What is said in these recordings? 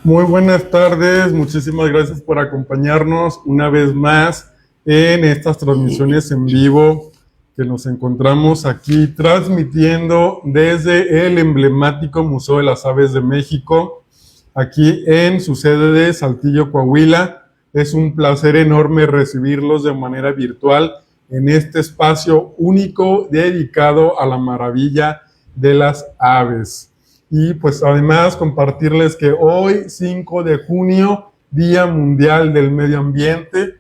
Muy buenas tardes, muchísimas gracias por acompañarnos una vez más en estas transmisiones en vivo que nos encontramos aquí transmitiendo desde el emblemático Museo de las Aves de México, aquí en su sede de Saltillo, Coahuila. Es un placer enorme recibirlos de manera virtual en este espacio único dedicado a la maravilla de las aves. Y pues además compartirles que hoy, 5 de junio, Día Mundial del Medio Ambiente,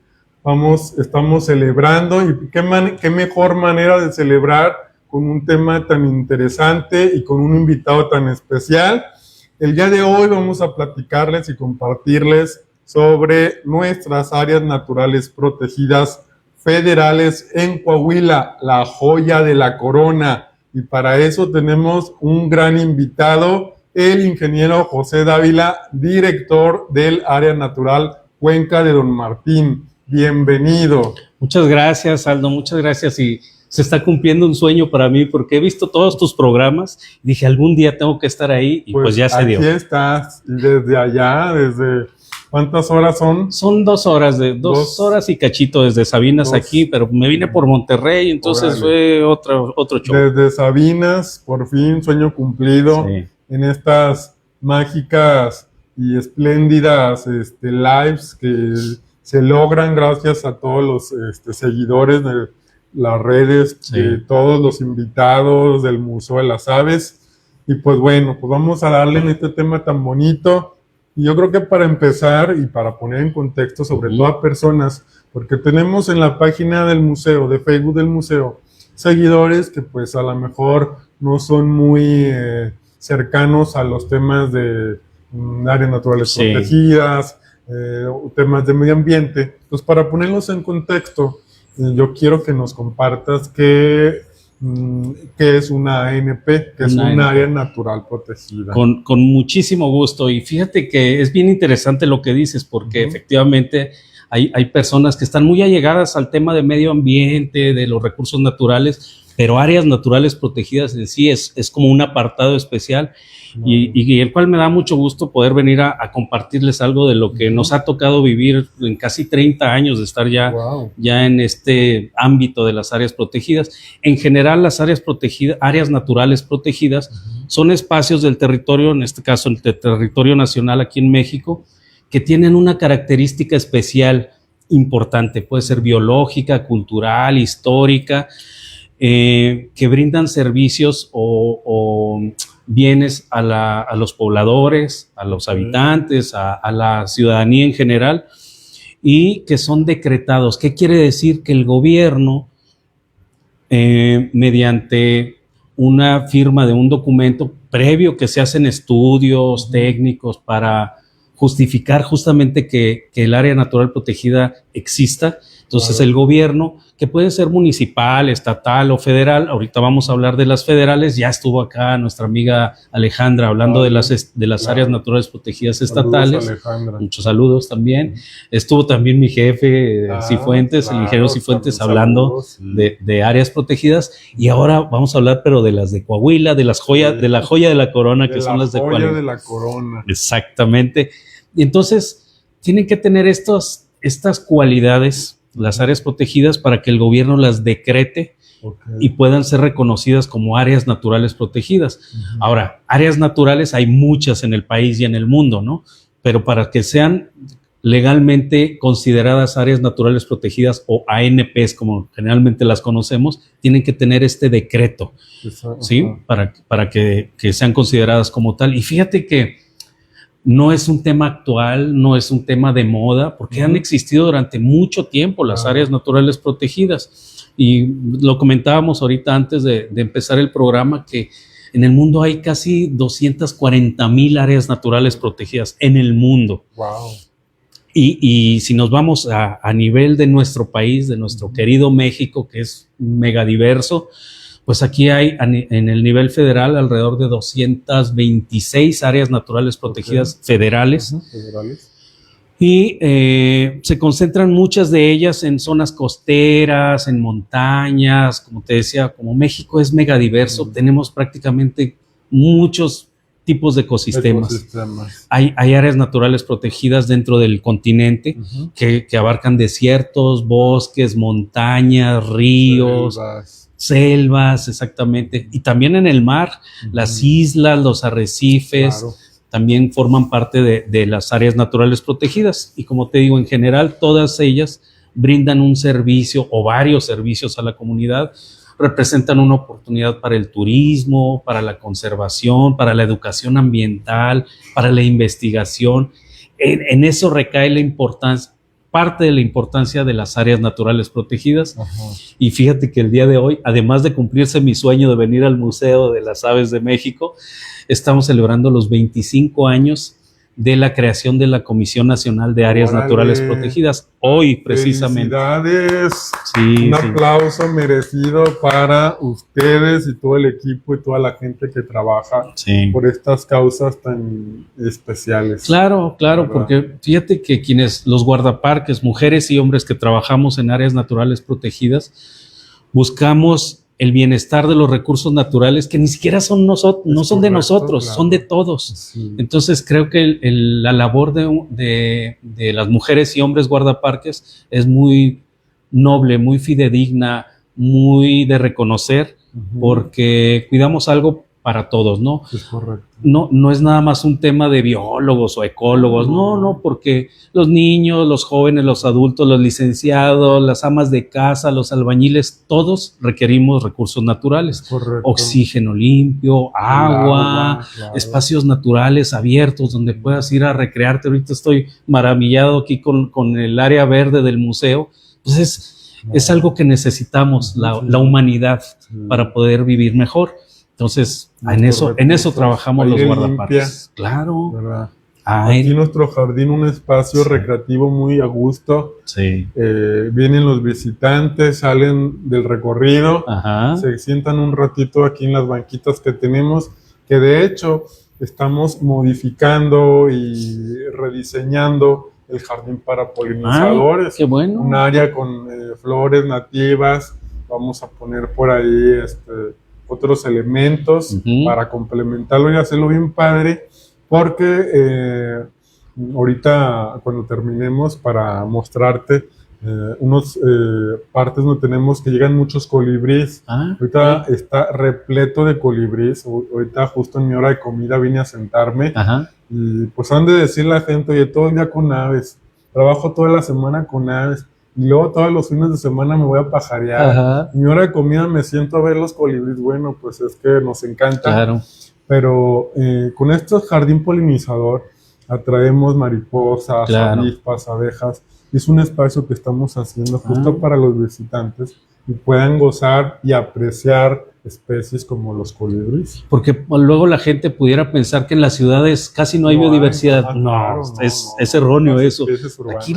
estamos celebrando, y qué mejor manera de celebrar con un tema tan interesante y con un invitado tan especial. El día de hoy vamos a platicarles y compartirles sobre nuestras áreas naturales protegidas federales en Coahuila, la joya de la corona. Y para eso tenemos un gran invitado, el ingeniero José Dávila, director del Área Natural Cuenca de Don Martín. Bienvenido. Muchas gracias, Aldo, muchas gracias. Y se está cumpliendo un sueño para mí porque he visto todos tus programas y dije, algún día tengo que estar ahí y pues ya se dio. Aquí estás, desde allá, desde... ¿Cuántas horas son? Son 2 horas, dos horas y cachito desde Sabinas aquí, pero me vine por Monterrey, entonces fue otro show. Desde Sabinas, por fin, sueño cumplido, sí. En estas mágicas y espléndidas lives que se logran gracias a todos los seguidores de las redes, sí. De todos los invitados del Museo de las Aves. Y pues bueno, pues vamos a darle en este tema tan bonito. Y yo creo que para empezar y para poner en contexto sobre todo a personas, porque tenemos en la página del museo, de Facebook del museo, seguidores que pues a lo mejor no son muy cercanos a los temas de áreas naturales sí. Protegidas, temas de medio ambiente. Entonces, para ponerlos en contexto, yo quiero que nos compartas qué es una ANP, que es un área natural protegida. Con muchísimo gusto, y fíjate que es bien interesante lo que dices, porque efectivamente hay personas que están muy allegadas al tema de medio ambiente, de los recursos naturales, pero áreas naturales protegidas en sí es como un apartado especial, y el cual me da mucho gusto poder venir a compartirles algo de lo que nos ha tocado vivir en casi 30 años de estar ya en este ámbito de las áreas protegidas. En general, las áreas protegidas, áreas naturales protegidas, son espacios del territorio, en este caso el territorio nacional aquí en México, que tienen una característica especial importante, puede ser biológica, cultural, histórica, que brindan servicios o bienes a los pobladores, a los habitantes, a la ciudadanía en general, y que son decretados. ¿Qué quiere decir? Que el gobierno, mediante una firma de un documento previo, que se hacen estudios técnicos para justificar justamente que el área natural protegida exista. Entonces el gobierno, que puede ser municipal, estatal o federal, ahorita vamos a hablar de las federales, ya estuvo acá nuestra amiga Alejandra hablando de las áreas naturales protegidas estatales. Saludos, Alejandra. Muchos saludos también. Estuvo también mi jefe, Cifuentes, el ingeniero Cifuentes, hablando de áreas protegidas, y ahora vamos a hablar pero de las de Coahuila, de la joya de la corona, que son las de Coahuila. La joya de la corona. Exactamente. Y entonces tienen que tener estas cualidades, las áreas protegidas, para que el gobierno las decrete y puedan ser reconocidas como áreas naturales protegidas. Ahora, áreas naturales hay muchas en el país y en el mundo, ¿no? Pero para que sean legalmente consideradas áreas naturales protegidas, o ANPs como generalmente las conocemos, tienen que tener este decreto, ¿sí? Para que sean consideradas como tal. Y fíjate que no es un tema actual, no es un tema de moda, porque han existido durante mucho tiempo las áreas naturales protegidas. Y lo comentábamos ahorita antes de empezar el programa, que en el mundo hay casi 240,000 áreas naturales protegidas en el mundo. Wow. Y si nos vamos a nivel de nuestro país, de nuestro querido México, que es megadiverso, pues aquí hay en el nivel federal alrededor de 226 áreas naturales protegidas federales. Y se concentran muchas de ellas en zonas costeras, en montañas. Como te decía, como México es megadiverso, tenemos prácticamente muchos tipos de ecosistemas. Hay áreas naturales protegidas dentro del continente que abarcan desiertos, bosques, montañas, ríos, selvas, exactamente. Y también en el mar, las islas, los arrecifes, también forman parte de las áreas naturales protegidas. Y como te digo, en general, todas ellas brindan un servicio o varios servicios a la comunidad, representan una oportunidad para el turismo, para la conservación, para la educación ambiental, para la investigación. En eso recae la importancia, parte de la importancia de las áreas naturales protegidas. Y fíjate que el día de hoy, además de cumplirse mi sueño de venir al Museo de las Aves de México, estamos celebrando los 25 años de la creación de la Comisión Nacional de Áreas Naturales Protegidas. Hoy, precisamente. ¡Felicidades! Sí, un aplauso merecido para ustedes y todo el equipo y toda la gente que trabaja por estas causas tan especiales. Claro, porque fíjate que los guardaparques, mujeres y hombres que trabajamos en áreas naturales protegidas, buscamos el bienestar de los recursos naturales que ni siquiera son no son de nosotros, son de todos. Entonces creo que la labor de las mujeres y hombres guardaparques es muy noble, muy fidedigna, muy de reconocer, porque cuidamos algo para todos, ¿no? Es correcto. No es nada más un tema de biólogos o ecólogos, no, porque los niños, los jóvenes, los adultos, los licenciados, las amas de casa, los albañiles, todos requerimos recursos naturales. Correcto. Oxígeno limpio, agua, espacios naturales abiertos donde puedas ir a recrearte. Ahorita estoy maravillado aquí con el área verde del museo. Pues es algo que necesitamos, la humanidad, para poder vivir mejor. Entonces, en eso trabajamos los guardaparques. Claro. ¿Verdad? Aquí nuestro jardín, un espacio recreativo muy a gusto. Vienen los visitantes, salen del recorrido, se sientan un ratito aquí en las banquitas que tenemos, que de hecho estamos modificando y rediseñando el jardín para polinizadores. ¡Qué bueno! Un área con flores nativas. Vamos a poner por ahí otros elementos para complementarlo y hacerlo bien padre, porque ahorita cuando terminemos para mostrarte unos partes donde tenemos que llegan muchos colibríes. Ahorita está repleto de colibríes. Ahorita justo en mi hora de comida vine a sentarme y pues han de decir la gente, oye, todo el día con aves, trabajo toda la semana con aves. Y luego todos los fines de semana me voy a pajarear. En mi hora de comida me siento a ver los colibríes. Bueno, pues es que nos encanta. Claro. Pero con este jardín polinizador atraemos mariposas, avispas, abejas. Es un espacio que estamos haciendo justo para los visitantes y puedan gozar y apreciar especies como los colibríes. Porque luego la gente pudiera pensar que en las ciudades casi no hay biodiversidad. Es erróneo eso.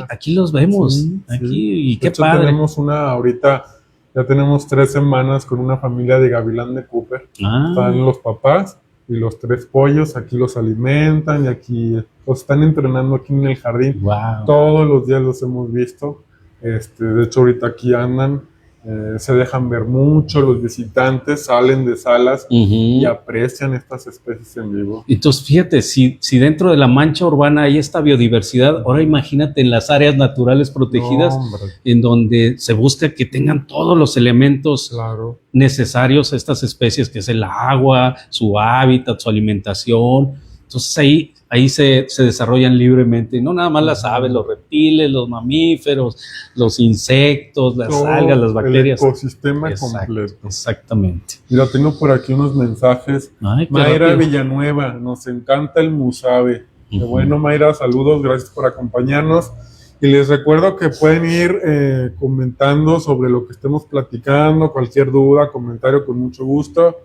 Aquí los vemos. Y qué padre. Tenemos ahorita ya tenemos 3 semanas con una familia de gavilán de Cooper. Están los papás y los 3 pollos, aquí los alimentan y aquí los están entrenando aquí en el jardín. Todos los días los hemos visto. De hecho ahorita aquí andan. Se dejan ver mucho, los visitantes salen de salas y aprecian estas especies en vivo. Entonces, fíjate, si dentro de la mancha urbana hay esta biodiversidad, ahora imagínate en las áreas naturales protegidas, en donde se busca que tengan todos los elementos necesarios a estas especies, que es el agua, su hábitat, su alimentación. Entonces ahí se desarrollan libremente, no nada más las aves, los reptiles, los mamíferos, los insectos, las algas, las bacterias. El ecosistema completo. Exactamente. Mira, tengo por aquí unos mensajes. Mayra Villanueva, nos encanta el Musave. Bueno, Mayra, saludos, gracias por acompañarnos. Y les recuerdo que pueden ir comentando sobre lo que estemos platicando, cualquier duda, comentario, con mucho gusto.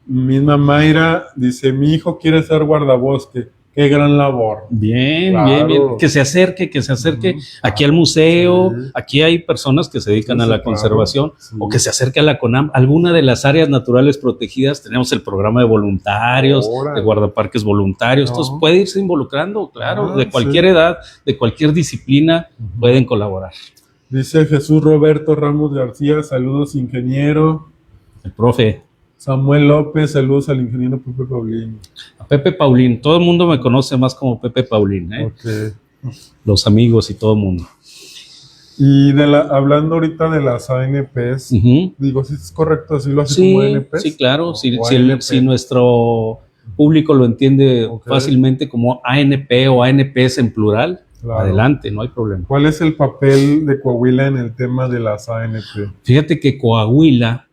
Misma Mayra dice, mi hijo quiere ser guardabosque. Qué gran labor. Bien. Que se acerque aquí al museo. Aquí hay personas que se dedican a la conservación o que se acerque a la CONAM. Alguna de las áreas naturales protegidas, tenemos el programa de voluntarios, de guardaparques voluntarios. Entonces puede irse involucrando, de cualquier edad, de cualquier disciplina, pueden colaborar. Dice Jesús Roberto Ramos García, saludos ingeniero. El profe. Samuel López, saludos al ingeniero Pepe Paulín. A Pepe Paulín, todo el mundo me conoce más como Pepe Paulín, ¿eh? Okay. Los amigos y todo el mundo. Y hablando ahorita de las ANPs, digo, ¿sí es correcto decirlo así como ANPs? Sí, claro, si nuestro público lo entiende fácilmente como ANP o ANPs en plural, claro, adelante, no hay problema. ¿Cuál es el papel de Coahuila en el tema de las ANP? Fíjate que Coahuila,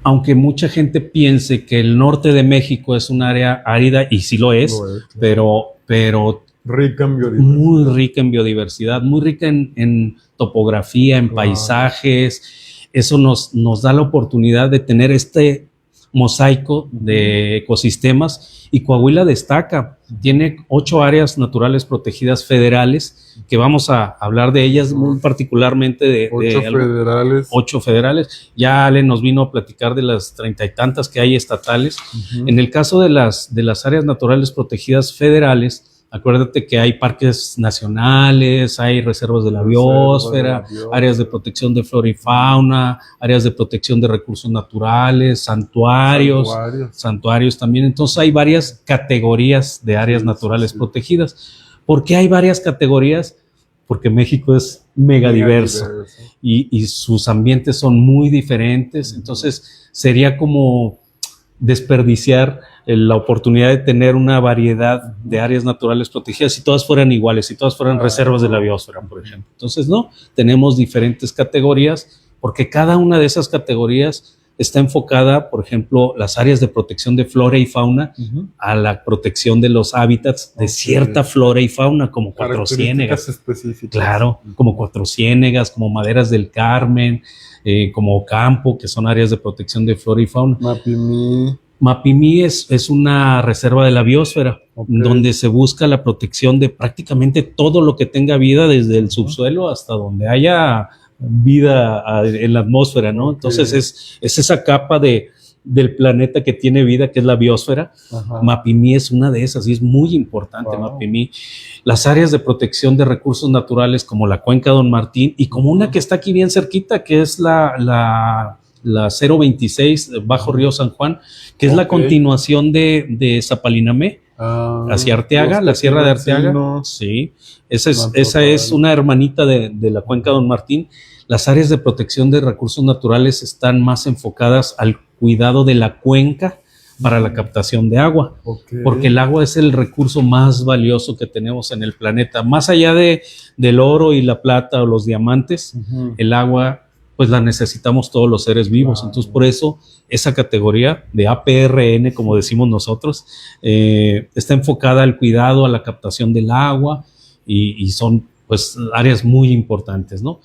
aunque mucha gente piense que el norte de México es un área árida, y sí lo es, claro, pero rica en biodiversidad. Muy rica en biodiversidad, muy rica en topografía, en paisajes. Eso nos da la oportunidad de tener este mosaico de ecosistemas, y Coahuila destaca. Tiene 8 áreas naturales protegidas federales, que vamos a hablar de ellas muy particularmente. De 8 federales. Ya Ale nos vino a platicar de las 30 y tantas que hay estatales. En el caso de las áreas naturales protegidas federales, acuérdate que hay parques nacionales, hay reservas de la biosfera, áreas de protección de flora y fauna, áreas de protección de recursos naturales, santuarios también. Entonces hay varias categorías de áreas naturales protegidas. ¿Por qué hay varias categorías? Porque México es mega diverso. Y sus ambientes son muy diferentes. Entonces sería como desperdiciar la oportunidad de tener una variedad de áreas naturales protegidas si todas fueran iguales, si todas fueran reservas de la biosfera, por ejemplo. Entonces, no, tenemos diferentes categorías, porque cada una de esas categorías está enfocada, por ejemplo, las áreas de protección de flora y fauna a la protección de los hábitats de cierta flora y fauna, como Cuatro Ciénegas. Específicas. Claro, como Cuatro Ciénegas, como Maderas del Carmen, como Ocampo, que son áreas de protección de flora y fauna. Mapimí es una reserva de la biosfera, donde se busca la protección de prácticamente todo lo que tenga vida, desde el subsuelo hasta donde haya vida en la atmósfera, ¿no? Entonces es esa capa del planeta que tiene vida, que es la biosfera. Mapimí es una de esas y es muy importante. Mapimí. Las áreas de protección de recursos naturales, como la Cuenca Don Martín, y como una que está aquí bien cerquita, que es la 026 Bajo Río San Juan, que es la continuación de Zapalinamé hacia Arteaga, la Sierra de Arteaga. Sí, esa es una hermanita de la Cuenca Don Martín. Las áreas de protección de recursos naturales están más enfocadas al cuidado de la cuenca para la captación de agua, porque el agua es el recurso más valioso que tenemos en el planeta. Más allá del oro y la plata o los diamantes, el agua pues la necesitamos todos los seres vivos. Entonces, por eso esa categoría de APRN, como decimos nosotros, está enfocada al cuidado, a la captación del agua, y son pues áreas muy importantes, ¿no?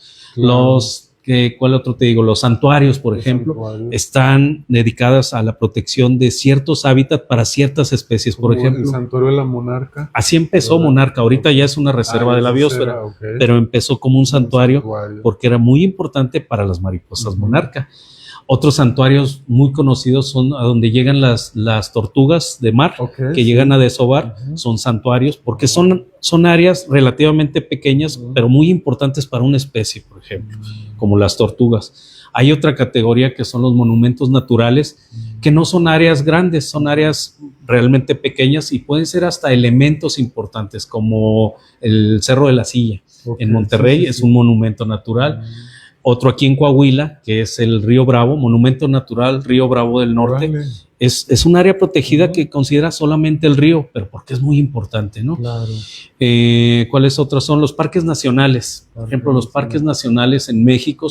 ¿Cuál otro te digo? Los santuarios, por ejemplo, están dedicadas a la protección de ciertos hábitats para ciertas especies, por ejemplo. El santuario de la Monarca. Así empezó Monarca, ahorita ya es una reserva de la biosfera, pero empezó como un santuario porque era muy importante para las mariposas monarca. Otros santuarios muy conocidos son a donde llegan las tortugas de mar, que llegan a desovar, son santuarios, porque son áreas relativamente pequeñas, pero muy importantes para una especie, por ejemplo, como las tortugas. Hay otra categoría que son los monumentos naturales, que no son áreas grandes, son áreas realmente pequeñas y pueden ser hasta elementos importantes, como el Cerro de la Silla. En Monterrey es un monumento natural. Otro aquí en Coahuila, que es el Río Bravo, monumento natural Río Bravo del Norte. Es un área protegida que considera solamente el río, pero porque es muy importante, ¿no? Claro. ¿Cuáles otros son? Los parques nacionales. Por ejemplo, los parques nacionales en México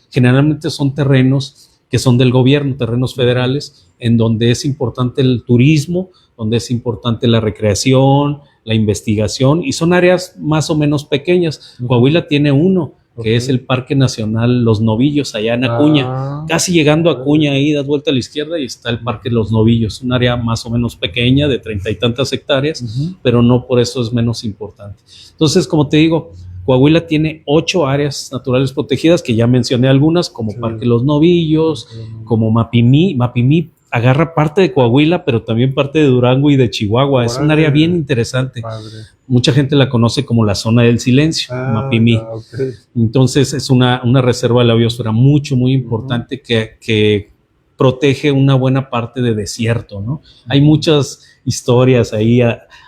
generalmente son terrenos que son del gobierno, terrenos federales, en donde es importante el turismo, donde es importante la recreación, la investigación, y son áreas más o menos pequeñas. Coahuila tiene uno, que es el Parque Nacional Los Novillos, allá en Acuña. Casi llegando a Acuña, ahí das vuelta a la izquierda y está el Parque Los Novillos, un área más o menos pequeña, de 30 y tantas hectáreas, pero no por eso es menos importante. Entonces, como te digo, Coahuila tiene 8 áreas naturales protegidas, que ya mencioné algunas, como Parque Los Novillos, como Mapimí. Mapimí agarra parte de Coahuila, pero también parte de Durango y de Chihuahua. Es un área bien interesante. Padre. Mucha gente la conoce como la zona del silencio, Mapimí. Okay. Entonces es una reserva de la biosfera muy importante que protege una buena parte de desierto, ¿no? Hay muchas historias ahí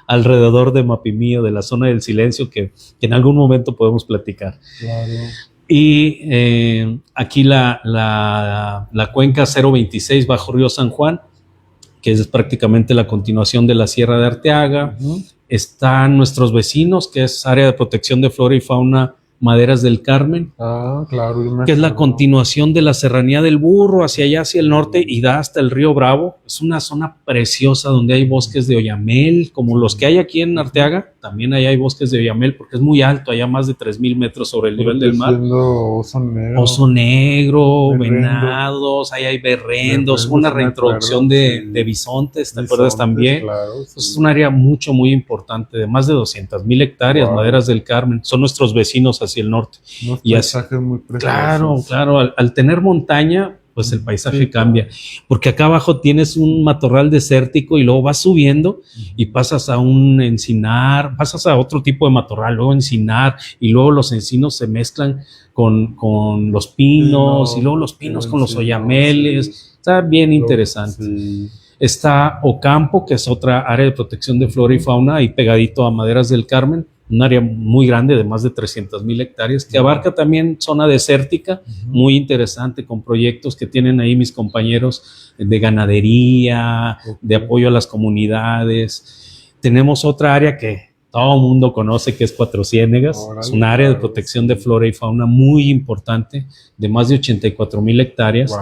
alrededor de Mapimí o de la zona del silencio que en algún momento podemos platicar. Claro. Y aquí la cuenca 026 bajo Río San Juan, que es prácticamente la continuación de la Sierra de Arteaga. Están nuestros vecinos, que es área de protección de flora y fauna Maderas del Carmen, claro, que es la continuación de la Serranía del Burro hacia allá, hacia el norte, y da hasta el río Bravo. Es una zona preciosa donde hay bosques de oyamel, como los que hay aquí en Arteaga. También allá hay bosques de oyamel porque es muy alto, allá más de 3,000 metros sobre el nivel del mar. Oso negro, venados, ahí hay berrendos, una reintroducción de bisontes, ¿te acuerdas también? Claro, sí. Es un área muy importante, de más de 200,000 hectáreas, Maderas del Carmen. Son nuestros vecinos hacia el norte. Unos paisajes muy preciosos. Claro, al tener montaña, pues el paisaje cambia, porque acá abajo tienes un matorral desértico y luego vas subiendo y pasas a un encinar, pasas a otro tipo de matorral, luego encinar, y luego los encinos se mezclan con los pinos, y luego los pinos con los oyameles. Está bien interesante. Está Ocampo, que es otra área de protección de flora y fauna, ahí pegadito a Maderas del Carmen, un área muy grande de más de 300,000 hectáreas, que abarca también zona desértica, muy interesante, con proyectos que tienen ahí mis compañeros de ganadería, de apoyo a las comunidades. Tenemos otra área que todo el mundo conoce, que es Cuatro Ciénegas. Es un área de protección de flora y fauna muy importante, de más de 84,000 hectáreas.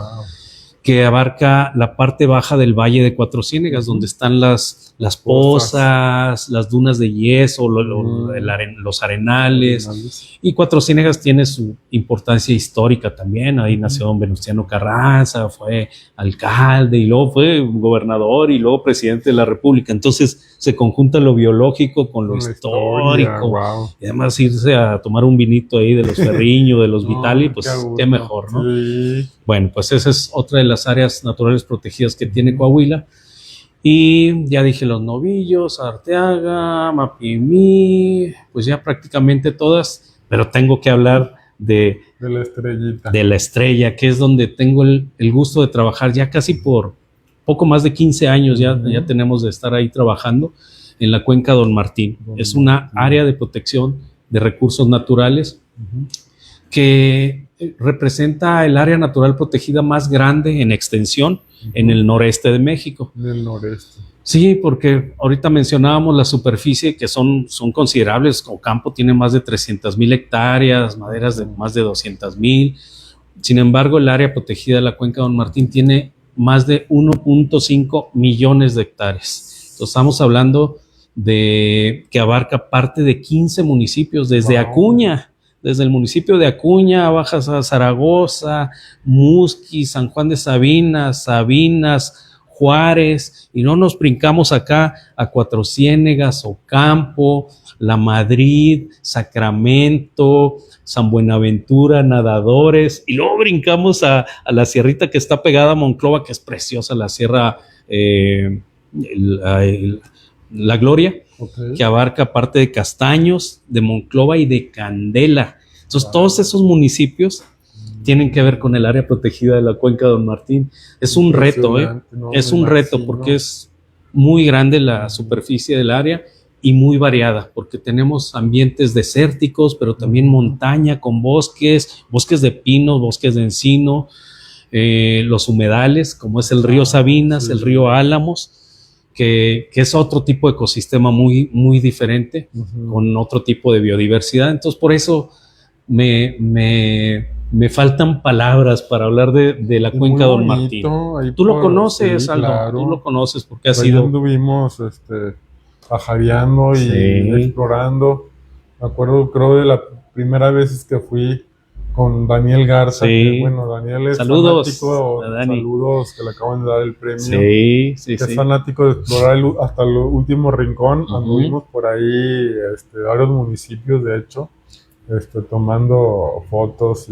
Que abarca la parte baja del Valle de Cuatro Ciénegas, donde están las pozas, las dunas de yeso, los arenales. Y Cuatro Ciénegas tiene su importancia histórica también. Ahí nació don Venustiano Carranza, fue alcalde y luego fue gobernador y luego presidente de la República. Entonces se conjunta lo biológico con lo histórico. Y además irse a tomar un vinito ahí de los Ferriño, de los Vitali, pues qué mejor, ¿no? Sí. Bueno, pues esa es otra de las áreas naturales protegidas que tiene Coahuila. Y ya dije los Novillos, Arteaga, Mapimí, pues ya prácticamente todas, pero tengo que hablar de la estrellita. De la estrella, que es donde tengo el gusto de trabajar ya casi por poco más de 15 años, ya tenemos de estar ahí trabajando en la cuenca Don Martín. Es una área de protección de recursos naturales que representa el área natural protegida más grande en extensión en el noreste de México. En el noreste. Sí, porque ahorita mencionábamos la superficie, que son considerables. Ocampo tiene más de 300,000 hectáreas, Maderas de más de 200,000. Sin embargo, el área protegida de la cuenca Don Martín tiene más de 1.5 millones de hectáreas. Entonces estamos hablando de que abarca parte de 15 municipios, desde Acuña. Desde el municipio de Acuña, bajas a Zaragoza, Musqui, San Juan de Sabinas, Juárez, y no nos brincamos acá a Cuatro Ciénegas, Ocampo, La Madrid, Sacramento, San Buenaventura, Nadadores, y luego brincamos a la sierrita que está pegada a Monclova, que es preciosa, la sierra La Gloria. Que abarca parte de Castaños, de Monclova y de Candela. Entonces, todos esos municipios tienen que ver con el área protegida de la cuenca Don Martín. Es un reto, es un reto porque es muy grande la superficie del área y muy variada, porque tenemos ambientes desérticos, pero también montaña con bosques de pino, bosques de encino, los humedales, como es el río Sabinas, el río Álamos, que es otro tipo de ecosistema muy diferente, con otro tipo de biodiversidad. Entonces, por eso me faltan palabras para hablar de la cuenca Don Martín. Tú lo conoces, sí, Aldo, claro. Tú lo conoces porque has ido. Anduvimos pajareando y explorando. Me acuerdo, creo, de la primera vez que fui con Daniel Garza. Sí. Que, bueno, Daniel es fanático. Saludos, que le acaban de dar el premio. Sí. Es fanático de explorar hasta el último rincón. Anduvimos por ahí, varios municipios, de hecho. tomando fotos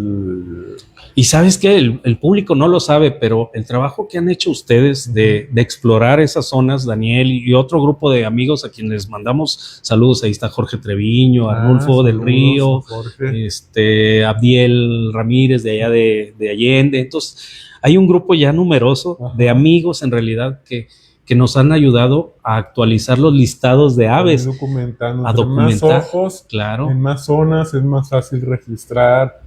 Y sabes que el público no lo sabe, pero el trabajo que han hecho ustedes de explrar esas zonas, Daniel y otro grupo de amigos a quienes mandamos saludos, ahí está Jorge Treviño, Arnulfo del Río, Abdiel Ramírez de allá de Allende. Entonces, hay un grupo ya numeroso de amigos en realidad que nos han ayudado a actualizar los listados de aves. Documentando. A documentar. En más ojos, claro. En más zonas es más fácil registrar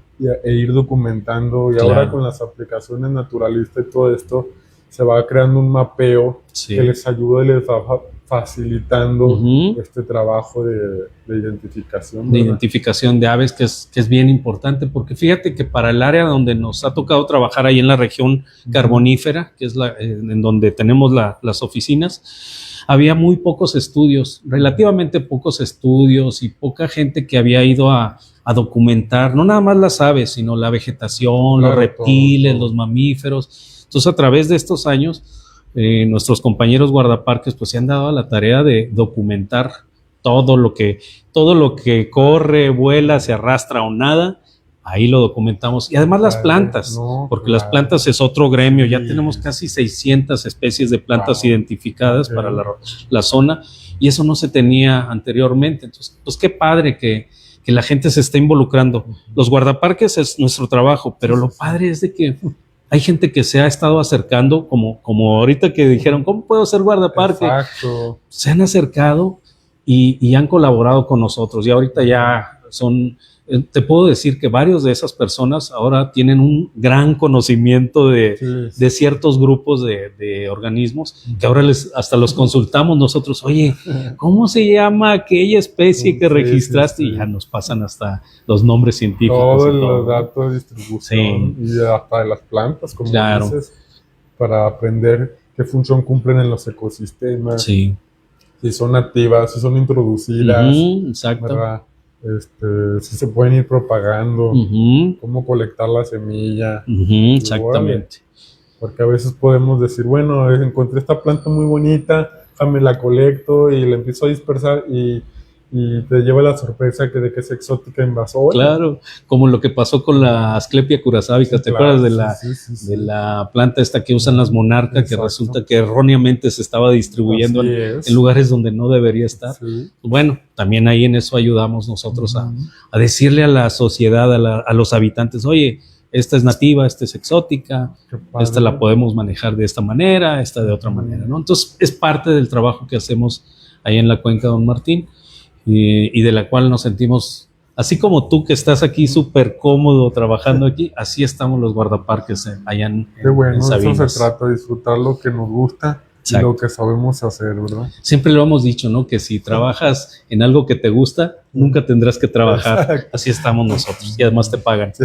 e ir documentando. Y claro. Ahora con las aplicaciones naturalistas y todo esto, se va creando un mapeo que les ayuda y les va facilitando este trabajo de identificación. ¿verdad? De identificación de aves, que es bien importante, porque fíjate que para el área donde nos ha tocado trabajar ahí en la región carbonífera, que es en donde tenemos las oficinas, había muy pocos estudios, relativamente pocos estudios y poca gente que había ido a documentar, no nada más las aves, sino la vegetación, los reptiles, los mamíferos. Entonces, a través de estos años, nuestros compañeros guardaparques pues se han dado a la tarea de documentar todo lo que corre, vuela, se arrastra o nada, ahí lo documentamos. Y además las plantas, porque las plantas es otro gremio, ya tenemos casi 600 especies de plantas identificadas para la zona, y eso no se tenía anteriormente. Entonces, pues qué padre que la gente se está involucrando. Los guardaparques es nuestro trabajo, pero lo padre es de que hay gente que se ha estado acercando, como ahorita que dijeron, ¿cómo puedo ser guardaparque? Exacto. Se han acercado y han colaborado con nosotros. Y ahorita ya te puedo decir que varios de esas personas ahora tienen un gran conocimiento de ciertos grupos de organismos, que ahora hasta los consultamos nosotros. Oye, ¿cómo se llama aquella especie que registraste? Y ya nos pasan hasta los nombres científicos. Todos los datos de distribución y hasta de las plantas, como dices, para aprender qué función cumplen en los ecosistemas. Sí. Si son nativas, si son introducidas. Exacto. ¿verdad? Si se pueden ir propagando, cómo colectar la semilla. Exactamente. Porque a veces podemos decir, bueno, encontré esta planta muy bonita, déjame la colecto y la empiezo a dispersar y te lleva la sorpresa de que es exótica invasora. Claro, como lo que pasó con la Asclepia curasábica, ¿te acuerdas de la planta esta que usan las monarcas? Exacto. Que resulta que erróneamente se estaba distribuyendo en lugares donde no debería estar. Sí. Bueno, también ahí en eso ayudamos nosotros a decirle a la sociedad, a los habitantes, oye, esta es nativa, esta es exótica, esta la podemos manejar de esta manera, esta de otra manera, ¿no? Entonces es parte del trabajo que hacemos ahí en la Cuenca Don Martín. Y de la cual nos sentimos, así como tú que estás aquí súper cómodo trabajando aquí, así estamos los guardaparques allá en Sabinas. Qué bueno, eso se trata, de disfrutar lo que nos gusta. Exacto. Y lo que sabemos hacer, ¿verdad? Siempre lo hemos dicho, ¿no? Que si trabajas en algo que te gusta, nunca tendrás que trabajar. Exacto. Así estamos nosotros y además te pagan. Sí.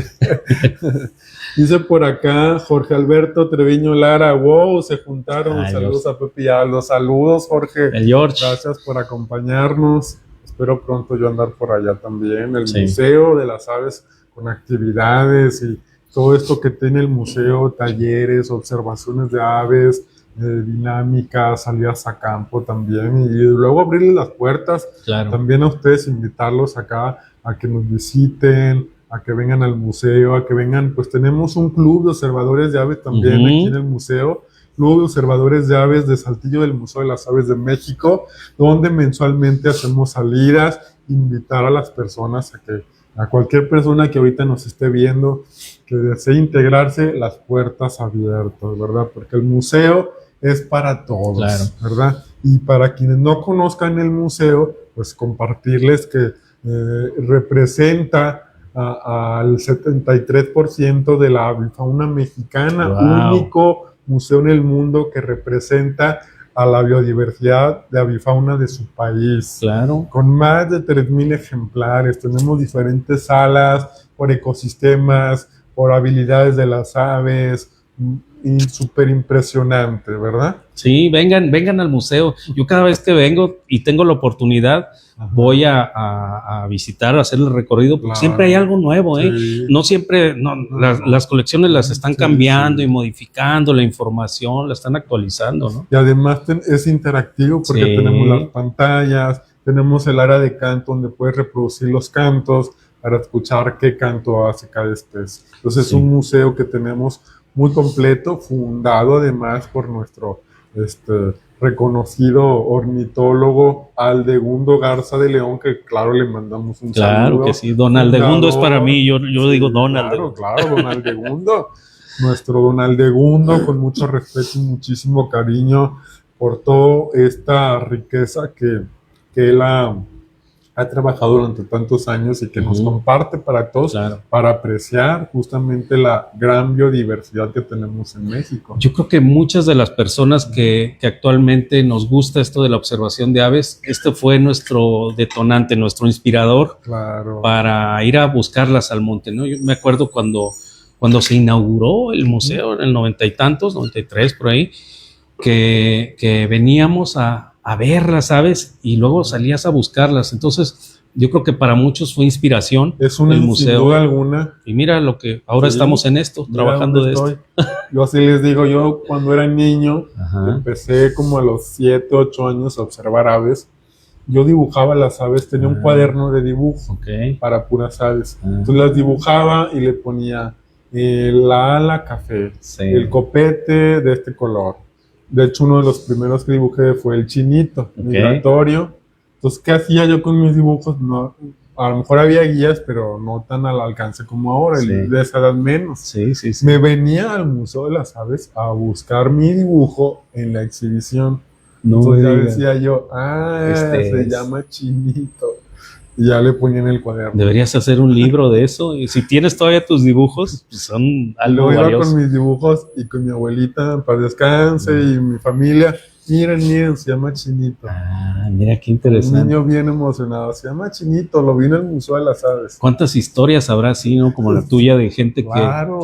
Dice por acá Jorge Alberto Treviño Lara, wow, se juntaron. Saludos a Pepe y Aldo. Saludos, Jorge. El George. Gracias por acompañarnos. Espero pronto yo andar por allá también. El Museo de las Aves con actividades y todo esto que tiene el museo, talleres, observaciones de aves, dinámicas, salidas a campo también. Y luego abrirles las puertas también a ustedes, invitarlos acá a que nos visiten, a que vengan al museo, a que vengan, pues tenemos un club de observadores de aves también aquí en el museo. Club de Observadores de Aves de Saltillo del Museo de las Aves de México, donde mensualmente hacemos salidas, invitar a las personas a cualquier persona que ahorita nos esté viendo, que desee integrarse, las puertas abiertas, ¿verdad? Porque el museo es para todos, ¿verdad? Y para quienes no conozcan el museo, pues compartirles que representa al 73% de la avifauna mexicana, único museo en el mundo que representa a la biodiversidad de avifauna de su país. Claro. Con más de 3,000 ejemplares. Tenemos diferentes salas por ecosistemas, por habilidades de las aves. Y súper impresionante, ¿verdad? Sí, vengan al museo. Yo cada vez que vengo y tengo la oportunidad, voy a visitar, a hacer el recorrido, porque siempre hay algo nuevo, ¿eh? Sí. No siempre, las colecciones las están cambiando y modificando, la información la están actualizando, ¿no? Y además es interactivo porque tenemos las pantallas, tenemos el área de canto donde puedes reproducir los cantos para escuchar qué canto hace cada especie. Entonces Sí. es un museo que tenemos muy completo, fundado además por nuestro reconocido ornitólogo Aldegundo Garza de León, que claro, le mandamos un Claro saludo. que sí, don Aldegundo es para mí, yo Sí, digo don claro, Aldegundo. claro, don Aldegundo. Nuestro don Aldegundo, con mucho respeto y muchísimo cariño por toda esta riqueza que él ha trabajado durante tantos años y que nos comparte para todos, Claro. para apreciar justamente la gran biodiversidad que tenemos en México. Yo creo que muchas de las personas que actualmente nos gusta esto de la observación de aves, este fue nuestro detonante, nuestro inspirador, Claro. para ir a buscarlas al monte, ¿no? Yo me acuerdo cuando se inauguró el museo en el 90 y tantos, 93 por ahí, que veníamos a ver las aves y luego salías a buscarlas. Entonces, yo creo que para muchos fue inspiración Es una, el museo. sin duda alguna. Y mira lo que ahora estamos en esto, trabajando de esto. Yo así les digo, yo cuando era niño, empecé como a los 7, 8 años a observar aves. Yo dibujaba las aves, tenía un cuaderno de dibujo para puras aves. Entonces las dibujaba y le ponía la ala café, el copete de este color. De hecho, uno de los primeros que dibujé fue el chinito migratorio. Entonces, ¿qué hacía yo con mis dibujos? No, a lo mejor había guías, pero no tan al alcance como ahora, de esa edad menos. Me venía al Museo de las Aves a buscar mi dibujo en la exhibición. Entonces ya decía yo, se llama Chinito. Y ya le ponía en el cuaderno. Deberías hacer un libro de eso. Y si tienes todavía tus dibujos, pues son algo valioso. Iba con valioso. mis dibujos y con mi abuelita para descanse y mi familia. Miren, se llama Chinito. Mira qué interesante. Un niño bien emocionado, se llama Chinito, lo vi en el Museo de las Aves. ¿Cuántas historias habrá así, no? Como la tuya, de gente que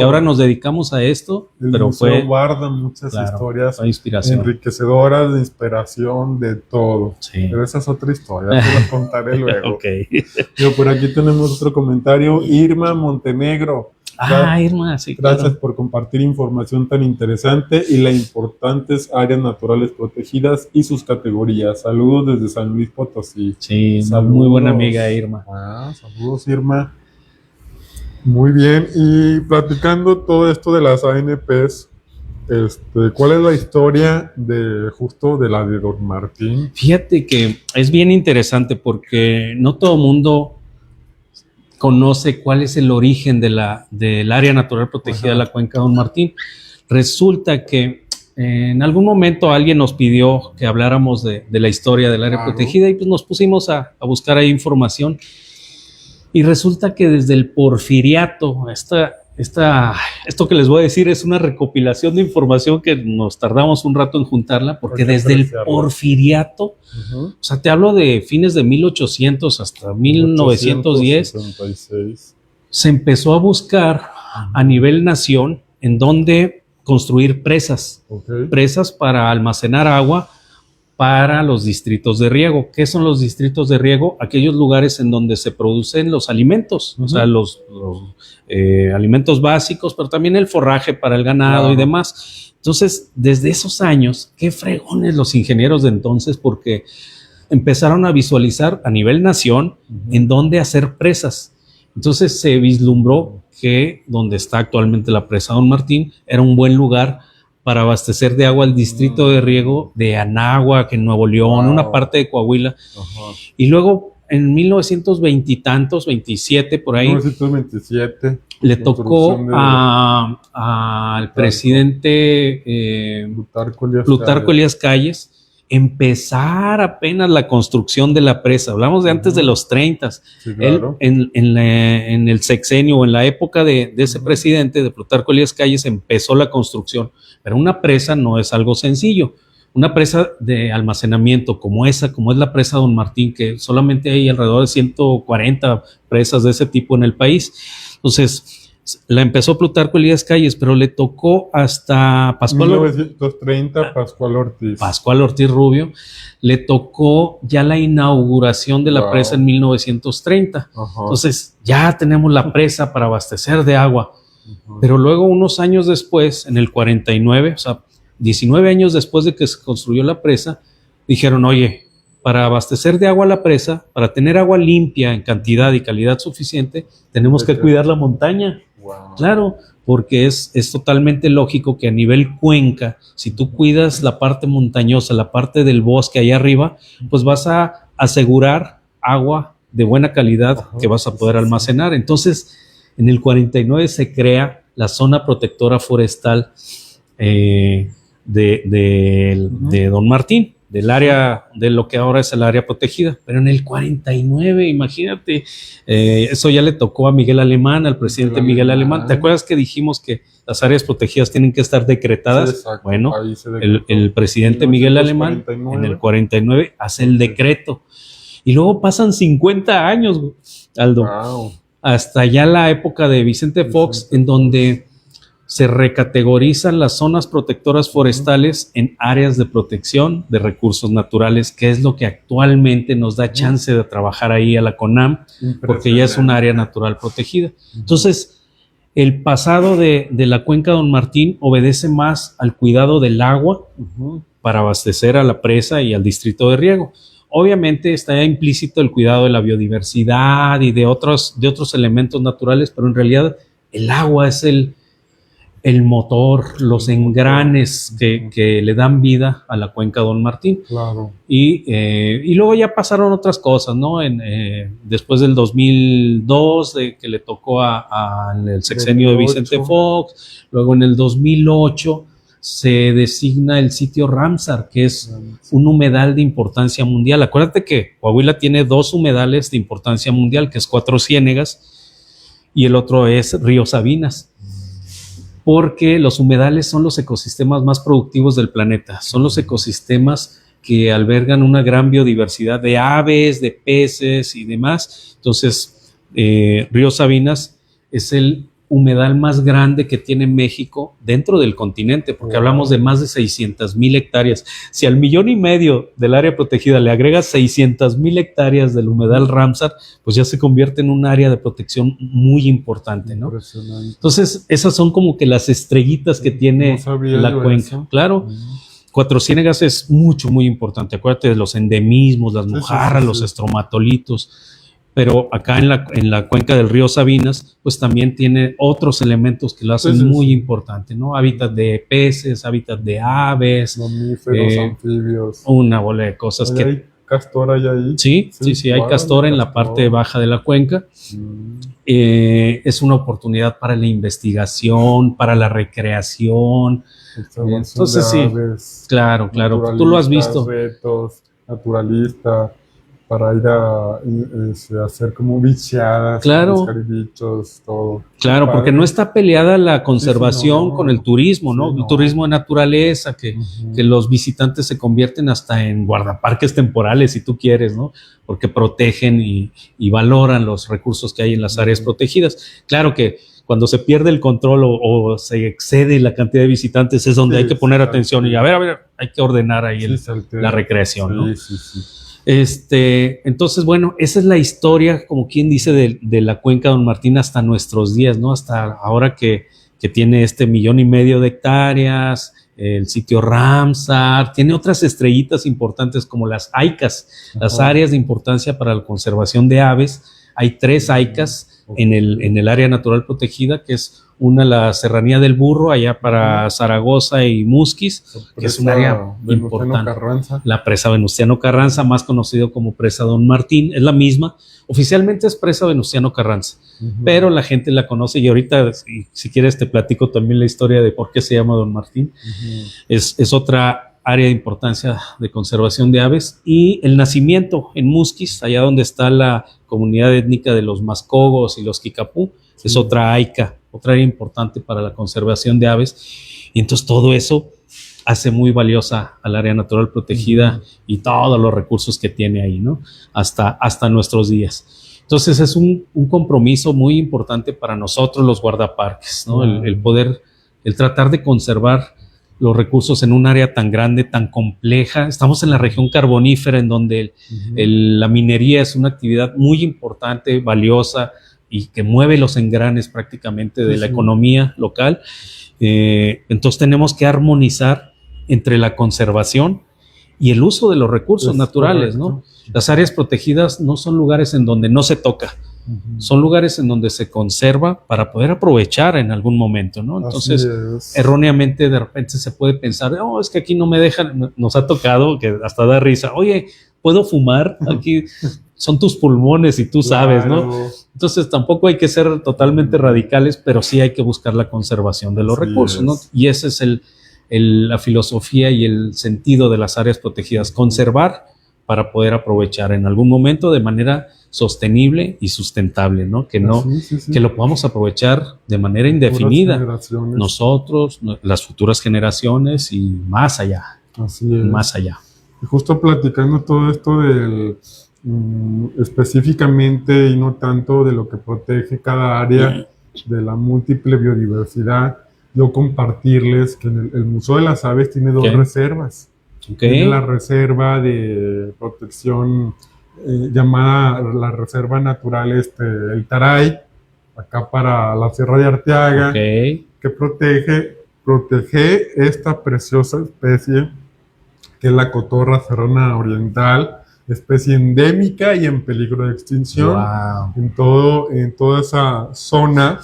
ahora nos dedicamos a esto, el museo guarda muchas historias enriquecedoras, de inspiración, de todo. Pero esa es otra historia, te la contaré luego. Pero por aquí tenemos otro comentario, Irma Montenegro. Irma, sí, gracias por compartir información tan interesante y las importantes áreas naturales protegidas y sus categorías. Saludos desde San Luis Potosí. Sí, saludos. Muy buena amiga Irma. Saludos, Irma. Muy bien, y platicando todo esto de las ANPs, ¿cuál es la historia de la de Don Martín? Fíjate que es bien interesante porque no todo mundo conoce cuál es el origen del área natural protegida de la Cuenca Don Martín. Resulta que en algún momento alguien nos pidió que habláramos de la historia del área protegida y pues nos pusimos a buscar ahí información. Y resulta que desde el Porfiriato, esto que les voy a decir es una recopilación de información que nos tardamos un rato en juntarla, porque desde el Porfiriato, o sea, te hablo de fines de 1800 hasta 1910, se empezó a buscar a nivel nación en dónde construir presas, presas para almacenar agua para los distritos de riego. ¿Qué son los distritos de riego? Aquellos lugares en donde se producen los alimentos, o sea, los alimentos básicos, pero también el forraje para el ganado y demás. Entonces, desde esos años, qué fregones los ingenieros de entonces, porque empezaron a visualizar a nivel nación en dónde hacer presas. Entonces se vislumbró que donde está actualmente la presa Don Martín era un buen lugar para abastecer de agua al distrito de riego de Anáhuac, en Nuevo León, una parte de Coahuila. Y luego en 1920 y tantos, 27 por ahí, 1927, le tocó al presidente Plutarco Elías Calles empezar apenas la construcción de la presa. Hablamos de antes de los 30. Sí, claro. Él, en el sexenio o en la época de ese presidente, de Plutarco Elías Calles, empezó la construcción. Pero una presa no es algo sencillo. Una presa de almacenamiento como esa, como es la presa Don Martín, que solamente hay alrededor de 140 presas de ese tipo en el país. Entonces, la empezó Plutarco Elías Calles, pero le tocó hasta Pascual 1930, Pascual Ortiz Rubio, le tocó ya la inauguración de la presa en 1930. Entonces, ya tenemos la presa para abastecer de agua. Pero luego, unos años después, en el 49, o sea, 19 años después de que se construyó la presa, dijeron, oye, para abastecer de agua a la presa, para tener agua limpia en cantidad y calidad suficiente, tenemos que cuidar la montaña. Wow. Claro, porque es totalmente lógico que a nivel cuenca, si tú cuidas la parte montañosa, la parte del bosque allá arriba, pues vas a asegurar agua de buena calidad que vas a poder almacenar. Entonces, en el 49 se crea la zona protectora forestal de Don Martín, del área, de lo que ahora es el área protegida. Pero en el 49, imagínate, eso ya le tocó a Miguel Alemán, al presidente Miguel Alemán. ¿Te acuerdas que dijimos que las áreas protegidas tienen que estar decretadas? Sí, bueno, el presidente Miguel Alemán en el 49 hace el decreto. Y luego pasan 50 años, Aldo, wow, hasta ya la época de Vicente Fox, en donde se recategorizan las zonas protectoras forestales en áreas de protección de recursos naturales, que es lo que actualmente nos da chance de trabajar ahí a la CONAM, porque ya es un área natural protegida. Entonces, el pasado de la cuenca Don Martín obedece más al cuidado del agua para abastecer a la presa y al distrito de riego. Obviamente está implícito el cuidado de la biodiversidad y de otros elementos naturales, pero en realidad el agua es el motor, los engranes que le dan vida a la cuenca Don Martín. Claro. Y luego ya pasaron otras cosas, ¿no? Después del 2002, que le tocó en el sexenio de Vicente Fox, luego en el 2008 se designa el sitio Ramsar, que es un humedal de importancia mundial. Acuérdate que Coahuila tiene 2 humedales de importancia mundial, que es Cuatro Ciénegas y el otro es Río Sabinas, porque los humedales son los ecosistemas más productivos del planeta, son los ecosistemas que albergan una gran biodiversidad de aves, de peces y demás. Entonces, Río Sabinas es el humedal más grande que tiene México dentro del continente, porque hablamos de más de 600,000 hectáreas. Si al 1,5 millones del área protegida le agregas 600,000 hectáreas del humedal Ramsar, pues ya se convierte en un área de protección muy importante, ¿no? Entonces, esas son como que las estrellitas que tiene la cuenca. Eso. Claro. Cuatro Ciénegas es muy importante. Acuérdate de los endemismos, las mojarras, los estromatolitos. Pero acá en la cuenca del río Sabinas, pues también tiene otros elementos que lo hacen muy importante, ¿no? Hábitat de peces, hábitat de aves, mamíferos, anfibios. Una bola de cosas. ¿Hay castor ahí? Sí, hay castor en la parte baja de la cuenca. Es una oportunidad para la investigación, para la recreación. Entonces sí, claro, tú lo has visto. Retos, naturalistas. Para ir a hacer como bicheadas, buscar bichos, todo. Claro, porque no está peleada la conservación con el turismo, ¿no? El turismo de naturaleza, que los visitantes se convierten hasta en guardaparques temporales, si tú quieres, ¿no? Porque protegen y valoran los recursos que hay en las áreas protegidas. Claro que cuando se pierde el control o se excede la cantidad de visitantes es donde hay que poner atención y a ver, hay que ordenar ahí la recreación, ¿no? Sí. Entonces, bueno, esa es la historia, como quien dice, de la cuenca Don Martín hasta nuestros días, ¿no? Hasta ahora que tiene 1,5 millones de hectáreas, el sitio Ramsar, tiene otras estrellitas importantes como las AICAS, las áreas de importancia para la conservación de aves. Hay 3 AICAS en el área natural protegida, que es una, la Serranía del Burro, allá para Zaragoza y Musquis, que es un área importante. La presa Venustiano Carranza, más conocido como presa Don Martín, es la misma. Oficialmente es presa Venustiano Carranza, pero la gente la conoce y ahorita, si quieres, te platico también la historia de por qué se llama Don Martín. Es otra área de importancia de conservación de aves. Y el nacimiento en Musquis, allá donde está la comunidad étnica de los Mascogos y los Kikapú, es otra AICA, otra área importante para la conservación de aves. Y entonces todo eso hace muy valiosa al área natural protegida y todos los recursos que tiene ahí, ¿no? Hasta nuestros días. Entonces es un compromiso muy importante para nosotros los guardaparques, ¿no? El tratar de conservar los recursos en un área tan grande, tan compleja. Estamos en la región carbonífera, en donde la minería es una actividad muy importante, valiosa, y que mueve los engranes prácticamente de la economía local. Entonces tenemos que armonizar entre la conservación y el uso de los recursos naturales, correcto. ¿no? Las áreas protegidas no son lugares en donde no se toca, son lugares en donde se conserva para poder aprovechar en algún momento, ¿no? Entonces, erróneamente de repente se puede pensar, oh, es que aquí no me dejan, nos ha tocado que hasta da risa, oye, ¿puedo fumar? Aquí son tus pulmones y tú sabes, ¿no? Entonces tampoco hay que ser totalmente radicales, pero sí hay que buscar la conservación de los recursos, ¿no? Y esa es la filosofía y el sentido de las áreas protegidas, conservar para poder aprovechar en algún momento de manera sostenible y sustentable, ¿no? Que que lo podamos aprovechar de manera indefinida, nosotros, las futuras generaciones y más allá. Así es. Más allá. Y justo platicando todo esto del específicamente y no tanto de lo que protege cada área de la múltiple biodiversidad, yo compartirles que el Museo de las Aves tiene dos reservas. Tiene la reserva de protección llamada la Reserva Natural El Taray, acá para la Sierra de Arteaga, que protege esta preciosa especie que es la cotorra serrana oriental, especie endémica y en peligro de extinción. Wow. En toda esa zona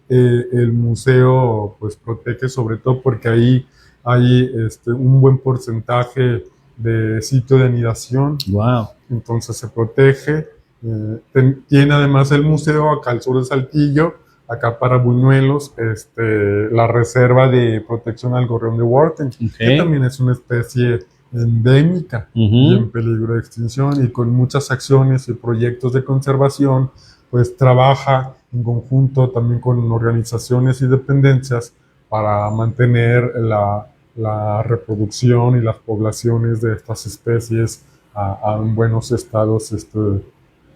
el museo pues protege, sobre todo porque ahí hay un buen porcentaje de sitio de anidación. Wow. Entonces se protege. Tiene además el museo acá al sur de Saltillo, acá para Buñuelos, la reserva de protección al gorrión de Wharton, que también es una especie endémica y en peligro de extinción, y con muchas acciones y proyectos de conservación, pues trabaja en conjunto también con organizaciones y dependencias para mantener la reproducción y las poblaciones de estas especies a buenos estados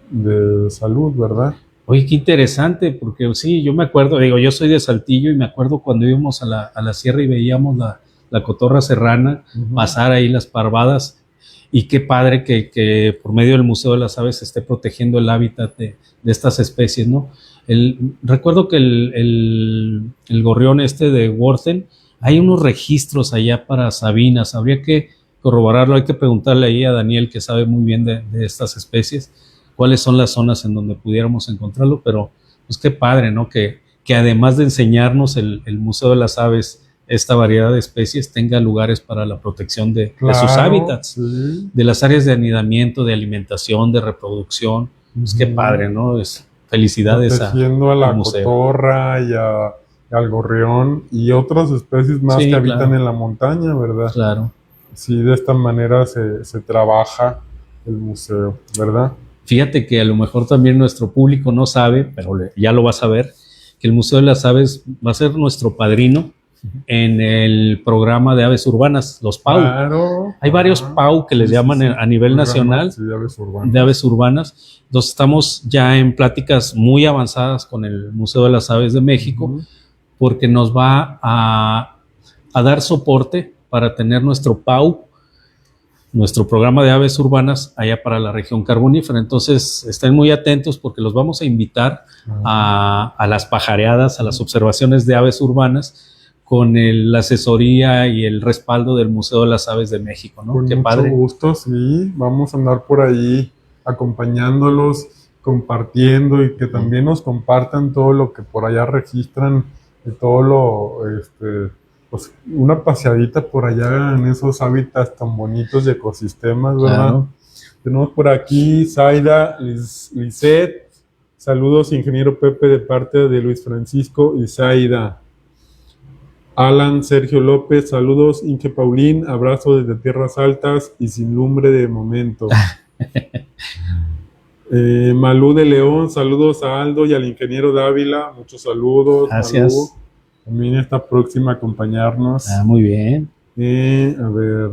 de salud, ¿verdad? Oye, qué interesante, porque sí, yo me acuerdo, digo, yo soy de Saltillo y me acuerdo cuando íbamos a la sierra y veíamos la cotorra serrana pasar ahí las parvadas, y qué padre que por medio del Museo de las Aves se esté protegiendo el hábitat de estas especies, ¿no? Recuerdo que el gorrión de Worten, hay unos registros allá para Sabinas, habría que corroborarlo, hay que preguntarle ahí a Daniel, que sabe muy bien de estas especies, cuáles son las zonas en donde pudiéramos encontrarlo, pero pues qué padre, ¿no? Que además de enseñarnos el Museo de las Aves esta variedad de especies, tenga lugares para la protección de sus hábitats, de las áreas de anidamiento, de alimentación, de reproducción. Pues qué padre, ¿no? Felicidades protegiendo a la cotorra y al gorrión y otras especies más que habitan en la montaña, ¿verdad? Claro. Sí, de esta manera se trabaja el museo, ¿verdad? Fíjate que a lo mejor también nuestro público no sabe, pero ya lo va a saber, que el Museo de las Aves va a ser nuestro padrino en el programa de aves urbanas, los PAU. Claro. Hay varios PAU que les llaman a nivel nacional, de aves urbanas. Entonces estamos ya en pláticas muy avanzadas con el Museo de las Aves de México, porque nos va a dar soporte para tener nuestro PAU, nuestro programa de aves urbanas allá para la región carbonífera. Entonces estén muy atentos porque los vamos a invitar a las pajareadas, a las observaciones de aves urbanas, con la asesoría y el respaldo del Museo de las Aves de México, ¿no? Con mucho gusto, sí. Vamos a andar por ahí acompañándolos, compartiendo, y que también nos compartan todo lo que por allá registran, de todo lo, pues una paseadita por allá en esos hábitats tan bonitos de ecosistemas, ¿verdad? Claro. Tenemos por aquí Zaida Lisset. Saludos, ingeniero Pepe, de parte de Luis Francisco y Zaida. Alan Sergio López, saludos, Inge Paulín, abrazo desde Tierras Altas y sin lumbre de momento. Malú de León, saludos a Aldo y al ingeniero Dávila, muchos saludos. Gracias. Malú, también está próxima a acompañarnos. Muy bien. A ver.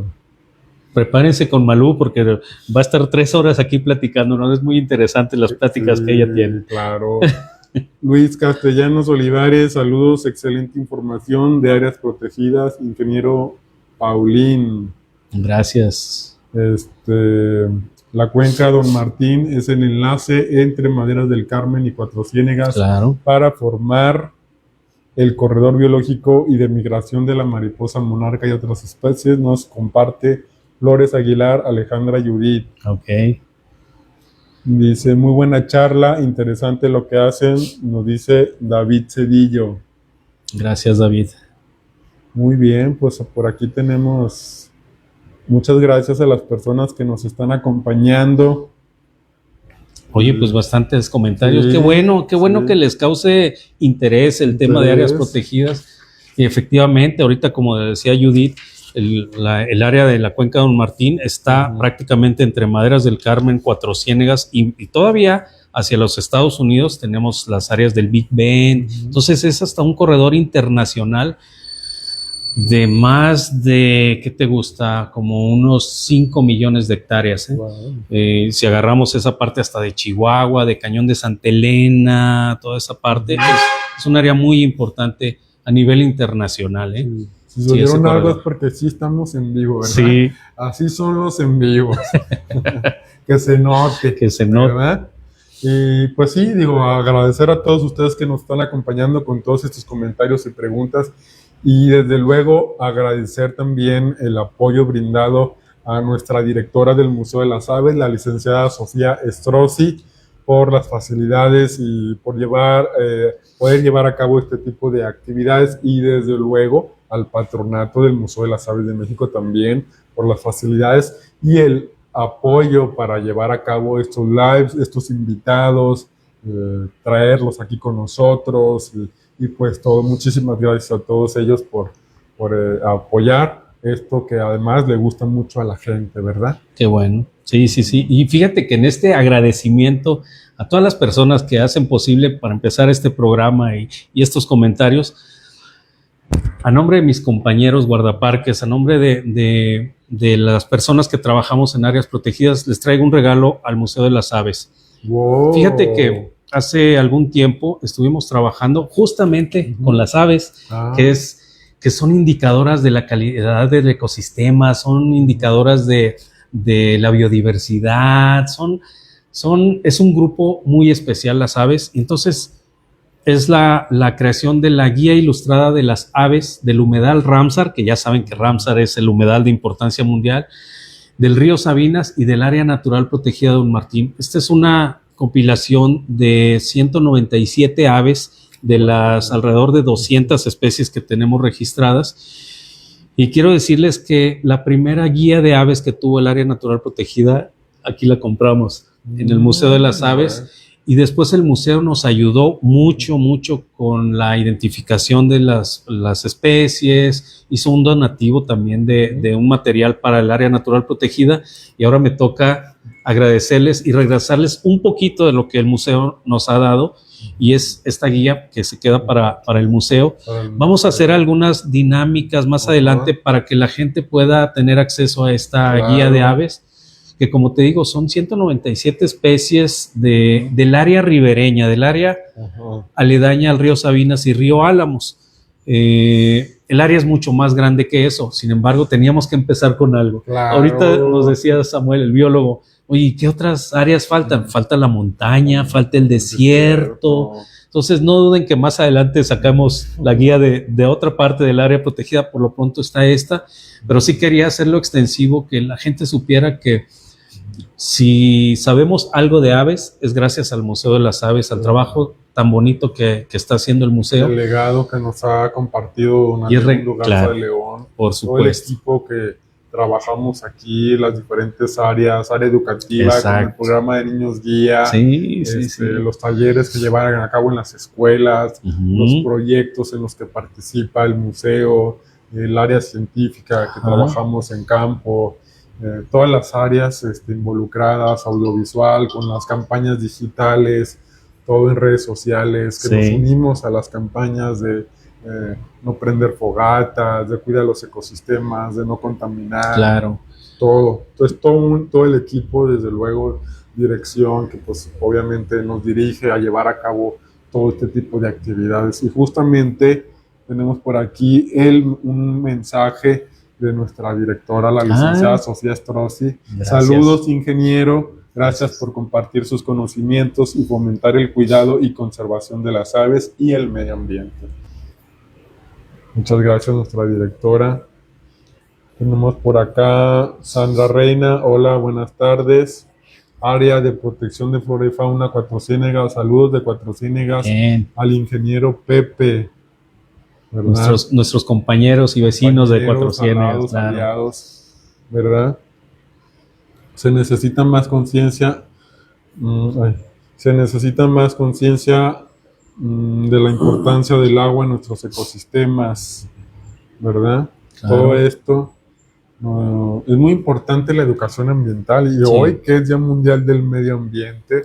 Prepárense con Malú porque va a estar 3 horas aquí platicando, ¿no? Es muy interesante las pláticas que ella tiene. Claro. Luis Castellanos Olivares, saludos, excelente información de áreas protegidas, ingeniero Paulín. Gracias. La cuenca Don Martín es el enlace entre Maderas del Carmen y Cuatro Ciénegas, claro, para formar el corredor biológico y de migración de la mariposa monarca y otras especies. Nos comparte Flores Aguilar, Alejandra Judith. Ok. Dice, muy buena charla, interesante lo que hacen, nos dice David Cedillo. Gracias, David. Muy bien, pues por aquí tenemos, muchas gracias a las personas que nos están acompañando. Oye, pues bastantes comentarios. Sí, qué bueno sí. que les cause interés el tema de áreas protegidas. Y efectivamente, ahorita, como decía Judith, el área de la Cuenca de Don Martín está prácticamente entre Maderas del Carmen, Cuatro Ciénegas y todavía hacia los Estados Unidos tenemos las áreas del Big Bend. Entonces es hasta un corredor internacional de más de, ¿qué te gusta? Como unos 5 millones de hectáreas. Wow. Si agarramos esa parte hasta de Chihuahua, de Cañón de Santa Elena, toda esa parte, es un área muy importante a nivel internacional. Sí. Si se dieron algo es porque sí estamos en vivo, ¿verdad? Sí. Así son los en vivos. Que se note. Que se note. ¿Verdad? Y pues sí, digo, agradecer a todos ustedes que nos están acompañando con todos estos comentarios y preguntas. Y desde luego agradecer también el apoyo brindado a nuestra directora del Museo de las Aves, la licenciada Sofía Strozzi, por las facilidades y por poder llevar a cabo este tipo de actividades, y desde luego al patronato del Museo de las Aves de México también por las facilidades y el apoyo para llevar a cabo estos lives, estos invitados, traerlos aquí con nosotros y pues todo. Muchísimas gracias a todos ellos por apoyar esto que además le gusta mucho a la gente, ¿verdad? Qué bueno. Sí. Y fíjate que en este agradecimiento a todas las personas que hacen posible para empezar este programa y estos comentarios, a nombre de mis compañeros guardaparques, a nombre de las personas que trabajamos en áreas protegidas, les traigo un regalo al Museo de las Aves. Wow. Fíjate que hace algún tiempo estuvimos trabajando justamente con las aves, que son indicadoras de la calidad del ecosistema, son indicadoras de la biodiversidad, es un grupo muy especial las aves. Entonces es la creación de la guía ilustrada de las aves del humedal Ramsar, que ya saben que Ramsar es el humedal de importancia mundial, del río Sabinas y del área natural protegida de Don Martín. Esta es una compilación de 197 aves de las alrededor de 200 especies que tenemos registradas. Y quiero decirles que la primera guía de aves que tuvo el área natural protegida, aquí la compramos en el Museo de las Aves, y después el museo nos ayudó mucho con la identificación de las especies, hizo un donativo también de un material para el área natural protegida, y ahora me toca agradecerles y regresarles un poquito de lo que el museo nos ha dado, y es esta guía que se queda para el museo. Vamos a hacer algunas dinámicas más adelante para que la gente pueda tener acceso a esta guía de aves, que como te digo, son 197 especies del área ribereña, del área aledaña al río Sabinas y río Álamos. El área es mucho más grande que eso, sin embargo, teníamos que empezar con algo. Claro. Ahorita nos decía Samuel, el biólogo, oye, ¿qué otras áreas faltan? Falta la montaña, falta el desierto. Entonces, no duden que más adelante sacamos la guía de otra parte del área protegida. Por lo pronto está esta, pero sí quería hacerlo extensivo, que la gente supiera que si sabemos algo de aves, es gracias al Museo de las Aves, al trabajo tan bonito que está haciendo el museo. El legado que nos ha compartido Don Alejandro Garza de León. Por supuesto. Todo el equipo que trabajamos aquí, las diferentes áreas, área educativa, con el programa de niños guía, los talleres que llevan a cabo en las escuelas, los proyectos en los que participa el museo, el área científica que trabajamos en campo, todas las áreas involucradas, audiovisual, con las campañas digitales, todo en redes sociales, que nos unimos a las campañas de no prender fogatas, de cuidar los ecosistemas, de no contaminar. Claro. Todo. Entonces todo el equipo, desde luego, dirección, que pues obviamente nos dirige a llevar a cabo todo este tipo de actividades. Y justamente tenemos por aquí un mensaje de nuestra directora, la licenciada Sofía Strozzi. Saludos, ingeniero. Gracias por compartir sus conocimientos y fomentar el cuidado y conservación de las aves y el medio ambiente. Muchas gracias, nuestra directora. Tenemos por acá Sandra Reina, hola, buenas tardes. Área de protección de flora y fauna Cuatro Ciénegas, saludos de Cuatro Ciénegas Bien. al ingeniero Pepe, ¿verdad? Nuestros compañeros y vecinos de Cuatro Ciénegas, Compañeros, claro. aliados, ¿verdad? Se necesita más conciencia, se necesita más conciencia de la importancia del agua en nuestros ecosistemas, ¿verdad? Claro. Todo esto. Es muy importante la educación ambiental y Sí. hoy que es Día Mundial del Medio Ambiente,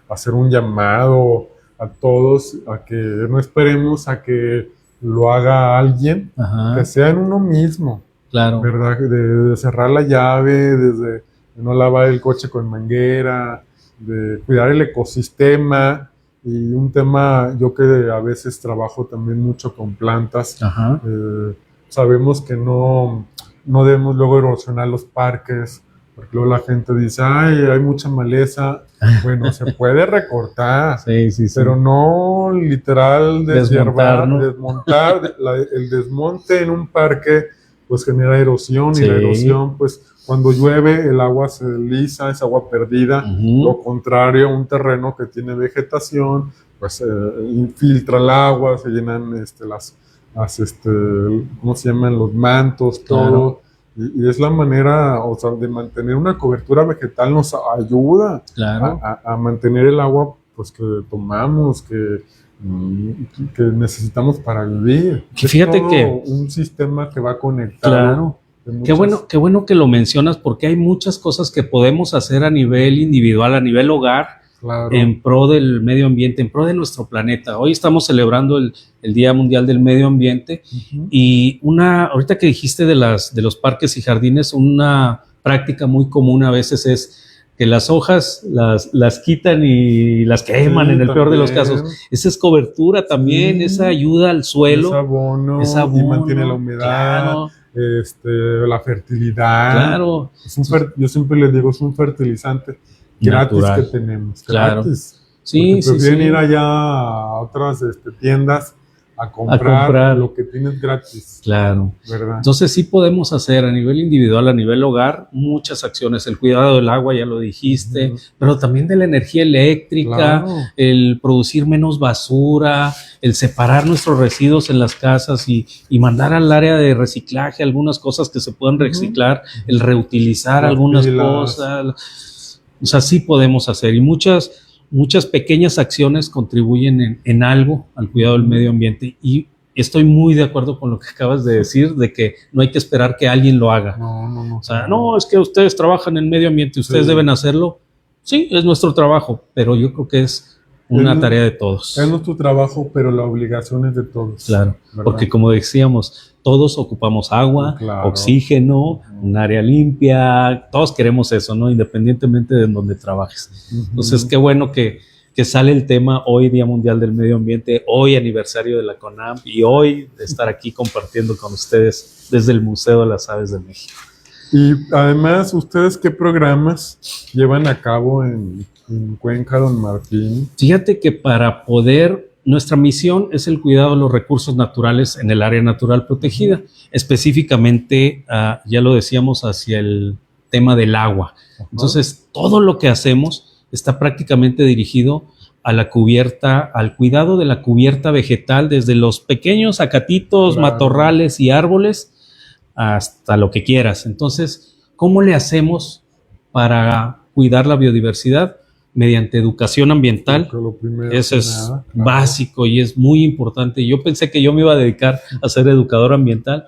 hacer un llamado a todos a que no esperemos a que lo haga alguien, Ajá. que sea en uno mismo, Claro. ¿verdad? De cerrar la llave, desde de no lavar el coche con manguera, de cuidar el ecosistema. Y un tema, yo que a veces trabajo también mucho con plantas, Ajá. sabemos que no debemos luego erosionar los parques, porque luego la gente dice, ay, hay mucha maleza. Bueno, se puede recortar, Sí. pero no literal Desmontar, ¿no? desmontar. El desmonte en un parque pues genera erosión Sí. y la erosión pues cuando llueve el agua se desliza, es agua perdida. Ujú. Lo contrario, un terreno que tiene vegetación pues infiltra el agua, se llenan las ¿cómo se llaman? Los mantos, todo. Claro. Y es la manera, o sea, de mantener una cobertura vegetal nos ayuda Claro. a mantener el agua pues que tomamos, que necesitamos para vivir. Que Es fíjate todo que- un sistema que va conectado. Claro. de muchas- Qué bueno que lo mencionas, porque hay muchas cosas que podemos hacer a nivel individual, a nivel hogar, Claro. en pro del medio ambiente, en pro de nuestro planeta. Hoy estamos celebrando el Día Mundial del Medio Ambiente. Ujú. Y ahorita que dijiste de los parques y jardines, una práctica muy común a veces es que las hojas las quitan y las queman, Sí, en el peor de los también. casos. Esa es cobertura también, Sí. esa ayuda al suelo. Es abono, y mantiene la humedad, Claro, la fertilidad. claro. Yo siempre les digo, es un fertilizante gratis Natural. que tenemos. Claro. Gratis. Sí, Porque prefieren sí. ir allá a otras tiendas a comprar lo que tienes gratis, Claro. ¿verdad? Entonces sí podemos hacer a nivel individual, a nivel hogar, muchas acciones. El cuidado del agua, ya lo dijiste, Ujú. pero también de la energía eléctrica, Claro. el producir menos basura, el separar nuestros residuos en las casas y mandar al área de reciclaje algunas cosas que se pueden reciclar, el reutilizar Las algunas pilas. cosas. O sea, sí podemos hacer, y muchas pequeñas acciones contribuyen en algo al cuidado del medio ambiente, y estoy muy de acuerdo con lo que acabas de decir, de que no hay que esperar que alguien lo haga. No. O sea, no, es que ustedes trabajan en medio ambiente, ustedes Sí. deben hacerlo. Sí, es nuestro trabajo, pero yo creo que es una tarea de todos. Es nuestro trabajo, pero la obligación es de todos. Claro, ¿verdad? porque como decíamos, todos ocupamos agua, Claro. oxígeno, un área limpia, todos queremos eso, ¿no? Independientemente de donde trabajes. Ujú. Entonces, qué bueno que sale el tema hoy, Día Mundial del Medio Ambiente, hoy aniversario de la CONAMP, y hoy de estar aquí compartiendo con ustedes desde el Museo de las Aves de México. Y además, ¿ustedes qué programas llevan a cabo en Cuenca, Don Martín? Fíjate que para poder, nuestra misión es el cuidado de los recursos naturales en el área natural protegida, específicamente, ya lo decíamos, hacia el tema del agua. Entonces, todo lo que hacemos está prácticamente dirigido a la cubierta, al cuidado de la cubierta vegetal, desde los pequeños acatitos, Claro. matorrales y árboles, hasta lo que quieras. Entonces, ¿cómo le hacemos para cuidar la biodiversidad? Mediante educación ambiental. Porque lo primero Eso que es nada, claro. básico y es muy importante. Yo pensé que yo me iba a dedicar a ser educador ambiental.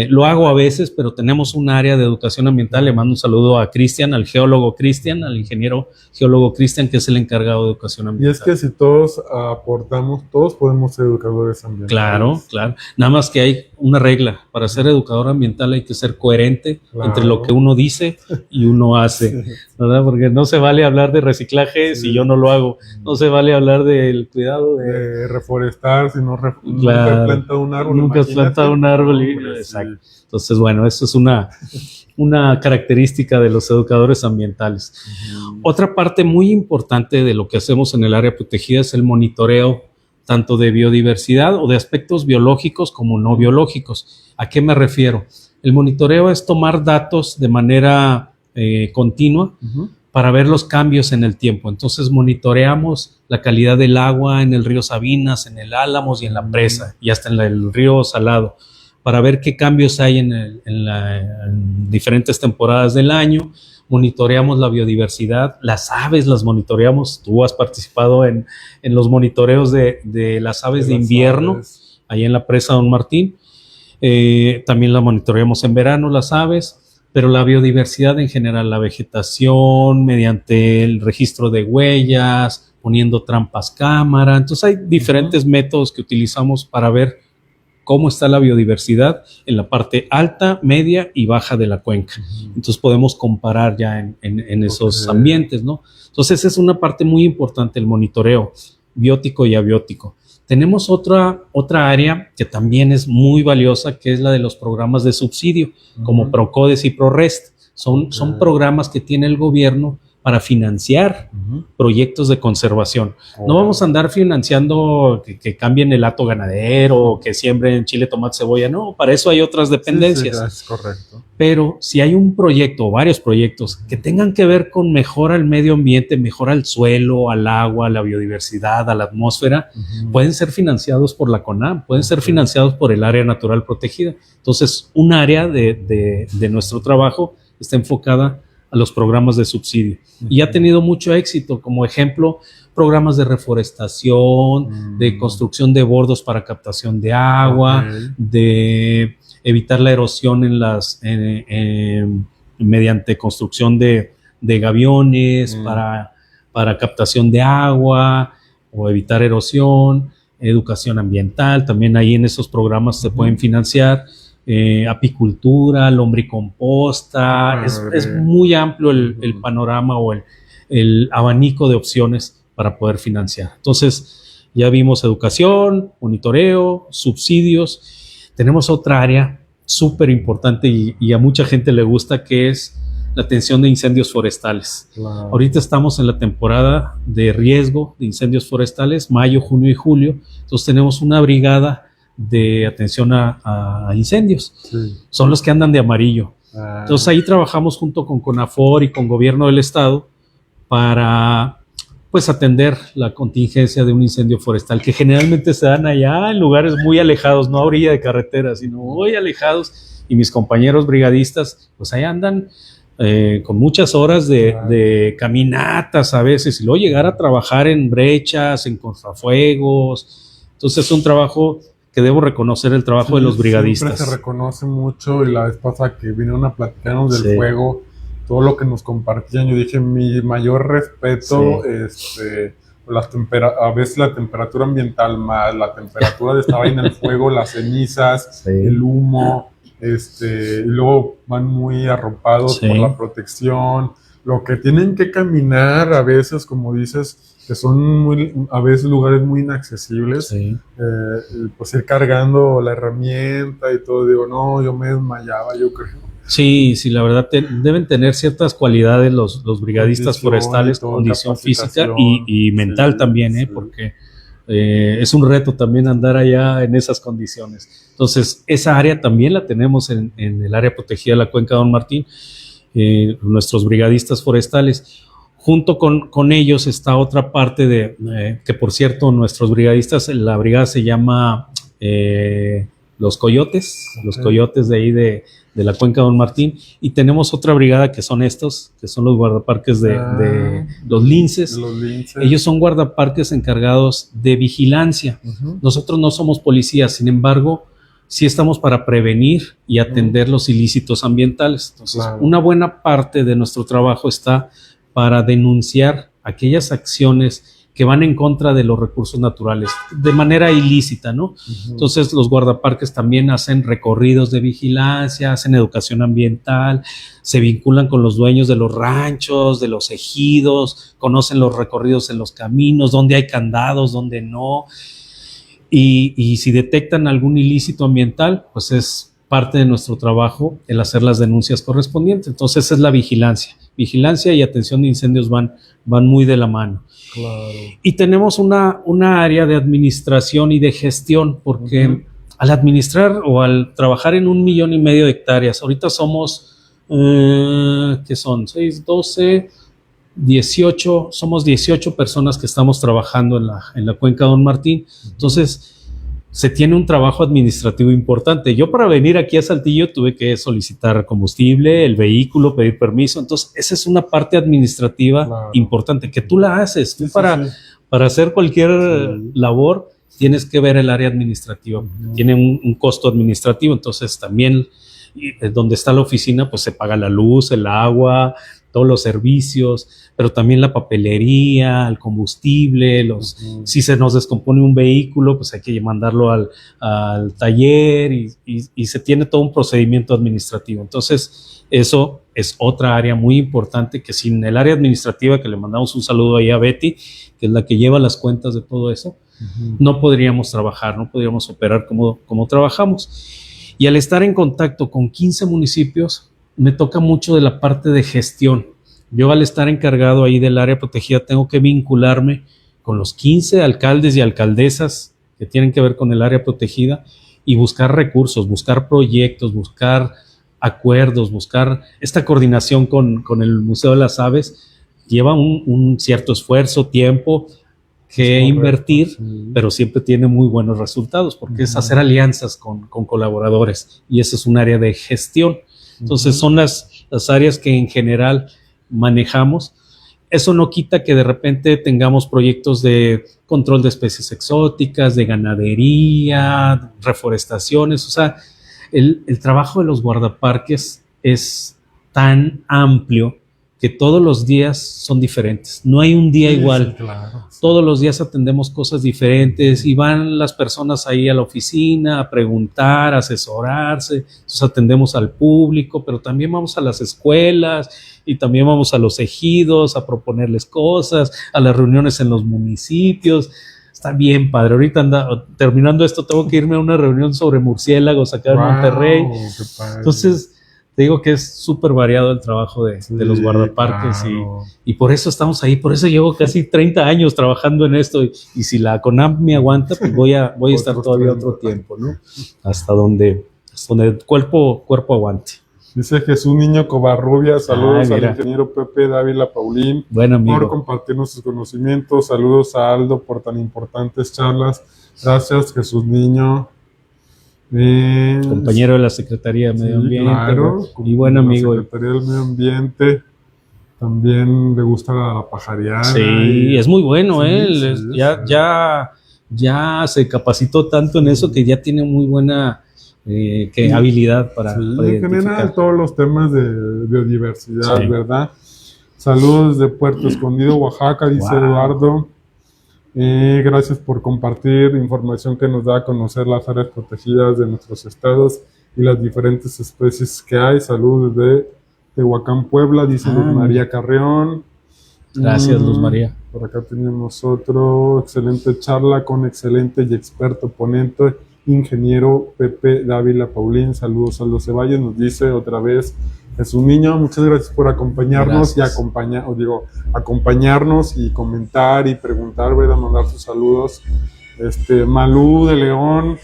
Lo hago a veces, pero tenemos un área de educación ambiental. Le mando un saludo a Cristian, al geólogo Cristian, al ingeniero geólogo Cristian, que es el encargado de educación Y ambiental. es que si todos aportamos, todos podemos ser educadores ambientales. Claro, claro. Nada más que hay una regla. Para ser educador ambiental hay que ser coherente Claro. entre lo que uno dice y uno hace, ¿verdad? Porque no se vale hablar de reciclaje si yo no lo hago. No se vale hablar del cuidado de... Reforestar, si no, nunca Claro. he plantado un árbol. Nunca has imagínate. plantado un árbol. Hombre, Exacto. Entonces, bueno, eso es una característica de los educadores ambientales. Ujú. Otra parte muy importante de lo que hacemos en el área protegida es el monitoreo tanto de biodiversidad o de aspectos biológicos como no biológicos. ¿A qué me refiero? El monitoreo es tomar datos de manera continua para ver los cambios en el tiempo. Entonces monitoreamos la calidad del agua en el río Sabinas, en el Álamos y en la presa, y hasta en el río Salado, para ver qué cambios hay en diferentes temporadas del año. Monitoreamos la biodiversidad, las aves las monitoreamos. Tú has participado en los monitoreos de las aves de invierno, ahí en la presa Don Martín. También la monitoreamos en verano, las aves, pero la biodiversidad en general, la vegetación, mediante el registro de huellas, poniendo trampas cámara. Entonces hay diferentes métodos que utilizamos para ver cómo está la biodiversidad en la parte alta, media y baja de la cuenca. Entonces podemos comparar ya en esos ambientes, ¿no? Entonces es una parte muy importante el monitoreo biótico y abiótico. Tenemos otra área que también es muy valiosa, que es la de los programas de subsidio, como Procodes y ProRest. Son programas que tiene el gobierno para financiar proyectos de conservación. No vamos a andar financiando que cambien el hato ganadero, que siembren chile, tomate, cebolla. No, para eso hay otras dependencias. Sí, es correcto. Pero si hay un proyecto o varios proyectos que tengan que ver con mejora al medio ambiente, mejora al suelo, al agua, a la biodiversidad, a la atmósfera, pueden ser financiados por la CONAM, pueden ser financiados por el Área Natural Protegida. Entonces, un área de nuestro trabajo está enfocada a los programas de subsidio y ha tenido mucho éxito. Como ejemplo, programas de reforestación, de construcción de bordos para captación de agua, de evitar la erosión mediante construcción de gaviones para captación de agua o evitar erosión, educación ambiental. También ahí en esos programas se pueden financiar. Apicultura, lombricomposta, es muy amplio el panorama o el abanico de opciones para poder financiar. Entonces, ya vimos educación, monitoreo, subsidios. Tenemos otra área súper importante y a mucha gente le gusta, que es la atención de incendios forestales. Claro. Ahorita estamos en la temporada de riesgo de incendios forestales, mayo, junio y julio. Entonces tenemos una brigada de atención a incendios. Son los que andan de amarillo. Entonces ahí trabajamos junto con CONAFOR y con gobierno del estado para pues atender la contingencia de un incendio forestal, que generalmente se dan allá en lugares muy alejados, no a orilla de carretera, sino muy alejados, y mis compañeros brigadistas pues ahí andan con muchas horas de caminatas a veces, y luego llegar a trabajar en brechas, en contrafuegos. Entonces es un trabajo que debo reconocer, el trabajo de los brigadistas. Siempre se reconoce mucho, y la vez pasada que vinieron a platicarnos del fuego, todo lo que nos compartían, yo dije, mi mayor respeto, a veces la temperatura ambiental más la temperatura de estar ahí en el fuego, las cenizas, el humo, y luego van muy arropados por la protección, lo que tienen que caminar a veces, como dices, que son a veces lugares muy inaccesibles, pues ir cargando la herramienta y todo, digo, no, yo me desmayaba, yo creo. Sí, la verdad deben tener ciertas cualidades los brigadistas forestales, condición física y mental también, porque es un reto también andar allá en esas condiciones. Entonces, esa área también la tenemos en el área protegida de la Cuenca Don Martín, nuestros brigadistas forestales. Junto con ellos está otra parte que por cierto, nuestros brigadistas, la brigada se llama Los Coyotes, los Coyotes de ahí de la Cuenca Don Martín, y tenemos otra brigada que son que son los guardaparques de los linces. Ellos son guardaparques encargados de vigilancia. Nosotros no somos policías, sin embargo, sí estamos para prevenir y atender los ilícitos ambientales. Entonces, una buena parte de nuestro trabajo está para denunciar aquellas acciones que van en contra de los recursos naturales de manera ilícita, ¿no? Entonces los guardaparques también hacen recorridos de vigilancia, hacen educación ambiental, se vinculan con los dueños de los ranchos, de los ejidos, conocen los recorridos en los caminos, dónde hay candados, dónde no, y si detectan algún ilícito ambiental, pues es parte de nuestro trabajo el hacer las denuncias correspondientes. Entonces es la vigilancia y atención de incendios van muy de la mano. Claro. Y tenemos una área de administración y de gestión, porque al administrar o al trabajar en 1,5 millones de hectáreas, ahorita somos, ¿qué son? 6, 12, 18, somos 18 personas que estamos trabajando en la cuenca Don Martín. Entonces, se tiene un trabajo administrativo importante. Yo para venir aquí a Saltillo tuve que solicitar combustible, el vehículo, pedir permiso. Entonces, esa es una parte administrativa importante que tú la haces. Tú para hacer cualquier labor tienes que ver el área administrativa. Tiene un costo administrativo, entonces también donde está la oficina, pues se paga la luz, el agua, todos los servicios, pero también la papelería, el combustible, si se nos descompone un vehículo, pues hay que mandarlo al taller y se tiene todo un procedimiento administrativo. Entonces, eso es otra área muy importante que sin el área administrativa, que le mandamos un saludo ahí a Betty, que es la que lleva las cuentas de todo eso, no podríamos trabajar, no podríamos operar como trabajamos. Y al estar en contacto con 15 municipios, me toca mucho de la parte de gestión. Yo al estar encargado ahí del área protegida tengo que vincularme con los 15 alcaldes y alcaldesas que tienen que ver con el área protegida y buscar recursos, buscar proyectos, buscar acuerdos, buscar esta coordinación con el Museo de las Aves. Lleva un cierto esfuerzo, tiempo que invertir, pero siempre tiene muy buenos resultados porque es hacer alianzas con colaboradores y eso es un área de gestión. Entonces son las áreas que en general manejamos. Eso no quita que de repente tengamos proyectos de control de especies exóticas, de ganadería, reforestaciones. O sea, el trabajo de los guardaparques es tan amplio que todos los días son diferentes. No hay un día igual. Sí, claro. Todos los días atendemos cosas diferentes y van las personas ahí a la oficina a preguntar, a asesorarse. Entonces atendemos al público, pero también vamos a las escuelas y también vamos a los ejidos a proponerles cosas, a las reuniones en los municipios. Está bien, padre. Ahorita terminando esto, tengo que irme a una reunión sobre murciélagos acá en Monterrey. Qué padre. Entonces, te digo que es súper variado el trabajo de los guardaparques, claro. y por eso estamos ahí, por eso llevo casi 30 años trabajando en esto y si la CONAMP me aguanta, pues voy a estar todavía otro tiempo, ¿no? Hasta donde el cuerpo aguante. Dice Jesús Niño Covarrubias, saludos al ingeniero Pepe Dávila Paulín por compartirnos sus conocimientos, saludos a Aldo por tan importantes charlas, gracias Jesús Niño. Compañero de la Secretaría de Medio Ambiente, claro, y buen amigo. La Secretaría del Medio Ambiente, también le gusta la pajareada. Sí, es muy bueno, ya se capacitó tanto en eso que ya tiene muy buena habilidad para en general todos los temas de biodiversidad, ¿verdad? Saludos de Puerto Escondido, Oaxaca, dice Eduardo. Gracias por compartir información que nos da a conocer las áreas protegidas de nuestros estados y las diferentes especies que hay. Saludos de Tehuacán, Puebla, dice Luz María Carreón. Gracias, Luz María. Por acá tenemos otro. Excelente charla con excelente y experto ponente, ingeniero Pepe Dávila Paulín. Saludos a los Ceballos, nos dice otra vez Jesús Niño. Muchas gracias por acompañarnos acompañarnos y comentar y preguntar, ¿verdad? Mandar sus saludos. Malú de León,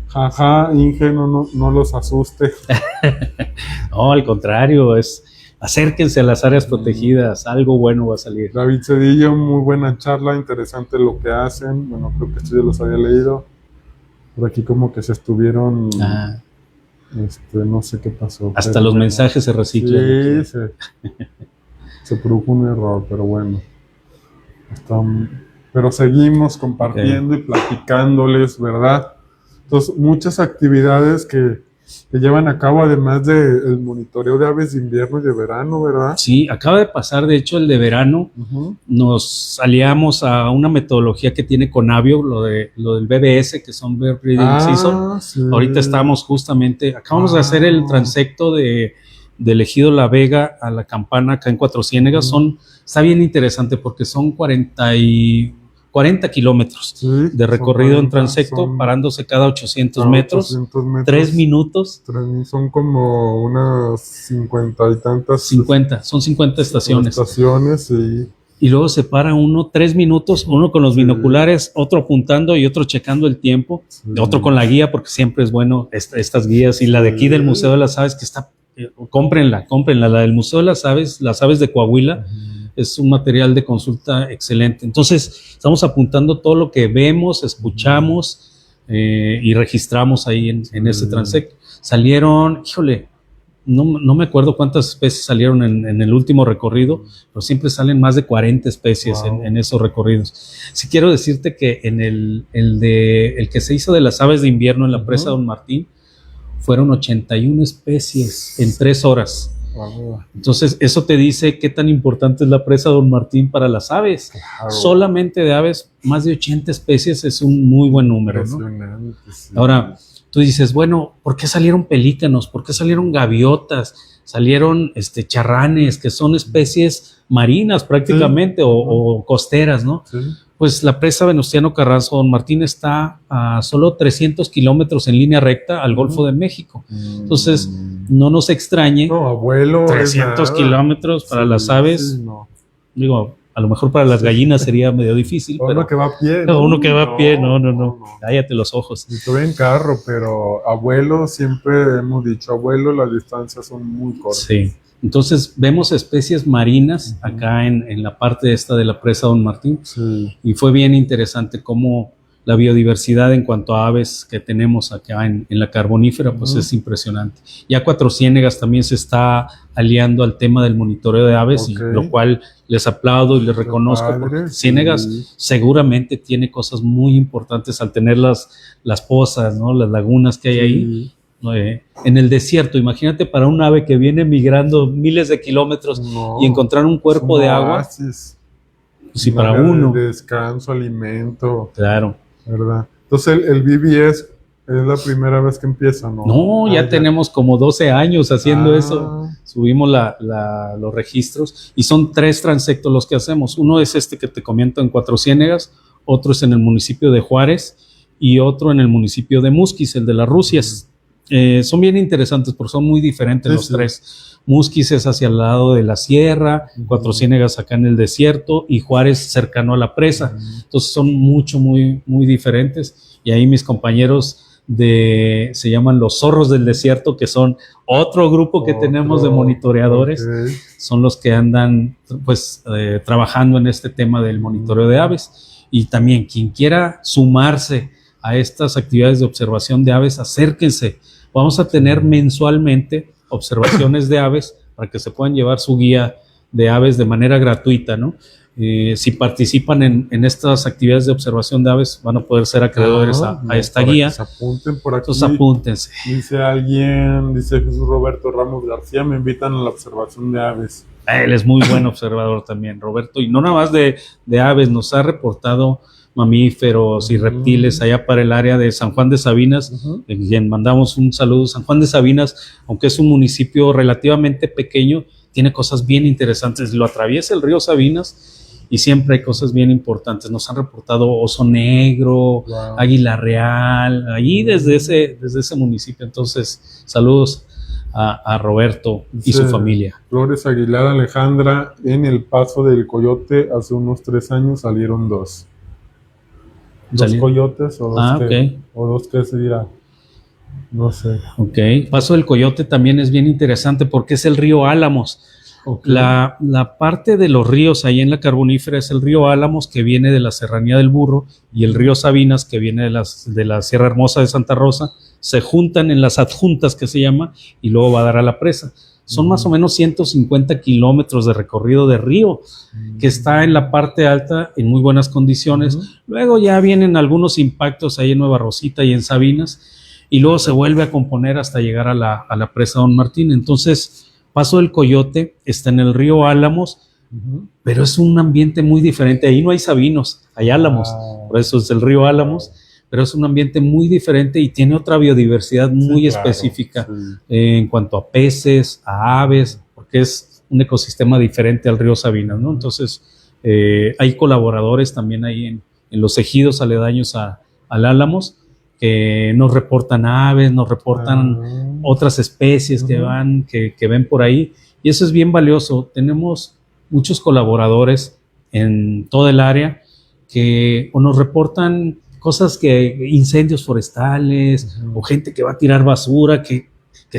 jaja, Inge, no los asuste. No, al contrario, acérquense a las áreas protegidas, algo bueno va a salir. David Cedillo, muy buena charla, interesante lo que hacen. Bueno, creo que esto ya los había leído. Por aquí como que se estuvieron... no sé qué pasó. Hasta los mensajes se reciclan. Sí, se produjo un error, pero bueno. Pero seguimos compartiendo y platicándoles, ¿verdad? Entonces, muchas actividades que llevan a cabo, además del monitoreo de aves de invierno y de verano, ¿verdad? Sí, acaba de pasar, de hecho, el de verano. Nos aliamos a una metodología que tiene Conavio, lo del BBS, que son Bird Breeding Season. Sí. Ahorita estamos acabamos de hacer el transecto del ejido La Vega a La Campana, acá en Cuatro Ciénegas. Está bien interesante porque son 40 kilómetros de recorrido en transecto, parándose cada 800 metros, 3 minutos. Son como unas 50 y tantas. Son 50 estaciones. Sí. y luego se para uno 3 minutos, uno con los binoculares, otro apuntando y otro checando el tiempo, otro con la guía, porque siempre es bueno estas guías, y la de aquí del Museo de las Aves que está, cómprenla, la del Museo de las Aves de Coahuila, es un material de consulta excelente. Entonces, estamos apuntando todo lo que vemos, escuchamos y registramos ahí en ese transecto. Salieron, híjole, no me acuerdo cuántas especies salieron en el último recorrido, pero siempre salen más de 40 especies en esos recorridos. Sí quiero decirte que en el que se hizo de las aves de invierno en la presa Don Martín, fueron 81 especies en 3 horas. Entonces, eso te dice qué tan importante es la presa Don Martín para las aves. Claro. Solamente de aves, más de 80 especies es un muy buen número, ¿no? Sí. Ahora, tú dices, bueno, ¿por qué salieron pelícanos? ¿Por qué salieron gaviotas? Salieron charranes, que son especies marinas prácticamente, o costeras, ¿no? Sí. Pues la presa Venustiano Carranzo Don Martín está a solo 300 kilómetros en línea recta al Golfo de México. Entonces, no nos extrañe. No, abuelo. 300 kilómetros para las aves. Sí, no. Digo, a lo mejor para las gallinas sería medio difícil. Uno pero que va a pie. Uno que va a pie, no. Cállate los ojos. Estuve en carro, pero abuelo, siempre hemos dicho, abuelo, las distancias son muy cortas. Sí. Entonces vemos especies marinas acá en la parte esta de la presa Don Martín. Sí. Y fue bien interesante cómo la biodiversidad en cuanto a aves que tenemos acá en la carbonífera, pues es impresionante. Ya Cuatro Ciénegas también se está aliando al tema del monitoreo de aves, y lo cual les aplaudo y les reconozco, porque Ciénegas seguramente tiene cosas muy importantes al tener las pozas, ¿no? Las lagunas que hay ahí. En el desierto, imagínate para un ave que viene migrando miles de kilómetros y encontrar un cuerpo de agua. Sí, para uno. Descanso, alimento. Claro. ¿Verdad? Entonces el BBS es la primera vez que empieza, ¿no? No, ya tenemos como 12 años haciendo eso. Subimos los registros y son 3 transectos los que hacemos. Uno es este que te comento en Cuatro Ciénegas, otro es en el municipio de Juárez y otro en el municipio de Musquis, el de las Rusias. Son bien interesantes porque son muy diferentes los 3. Musquis es hacia el lado de la sierra, Cuatro Ciénegas acá en el desierto y Juárez cercano a la presa. Entonces son muy diferentes, y ahí mis compañeros se llaman los zorros del desierto, que son otro grupo que tenemos de monitoreadores. Son los que andan pues trabajando en este tema del monitoreo de aves, y también quien quiera sumarse a estas actividades de observación de aves, acérquense. Vamos a tener mensualmente observaciones de aves para que se puedan llevar su guía de aves de manera gratuita, ¿no? Si participan en estas actividades de observación de aves, van a poder ser acreedores a esta guía. Se apunten por aquí. Entonces apúntense. Dice Jesús Roberto Ramos García, me invitan a la observación de aves. Él es muy buen observador también, Roberto, y no nada más de aves, nos ha reportado mamíferos y reptiles allá para el área de San Juan de Sabinas, quien mandamos un saludo. San Juan de Sabinas, aunque es un municipio relativamente pequeño, tiene cosas bien interesantes. Lo atraviesa el río Sabinas y siempre hay cosas bien importantes. Nos han reportado oso negro, águila real, ahí desde ese municipio. Entonces, saludos a Roberto y su familia. Flores Aguilar Alejandra, en el Paso del Coyote hace unos 3 años salieron 2. ¿2 coyotes o 2 qué? ¿O 2 qué se dirá? No sé. Ok. Paso del Coyote también es bien interesante porque es el río Álamos. La parte de los ríos ahí en la carbonífera es el río Álamos, que viene de la Serranía del Burro, y el río Sabinas, que viene de la Sierra Hermosa de Santa Rosa. Se juntan en las adjuntas, que se llama, y luego va a dar a la presa. Son más o menos 150 kilómetros de recorrido de río, que está en la parte alta en muy buenas condiciones. Luego ya vienen algunos impactos ahí en Nueva Rosita y en Sabinas, y luego se vuelve a componer hasta llegar a la presa Don Martín. Entonces, Paso del Coyote está en el río Álamos, pero es un ambiente muy diferente. Ahí no hay sabinos, hay álamos, por eso es el río Álamos. Pero es un ambiente muy diferente y tiene otra biodiversidad muy específica en cuanto a peces, a aves, porque es un ecosistema diferente al río Sabinas, ¿no? Entonces, hay colaboradores también ahí en los ejidos aledaños al Álamos, que nos reportan aves, nos reportan otras especies que ven por ahí, y eso es bien valioso. Tenemos muchos colaboradores en toda el área que o nos reportan cosas que incendios forestales o gente que va a tirar basura, que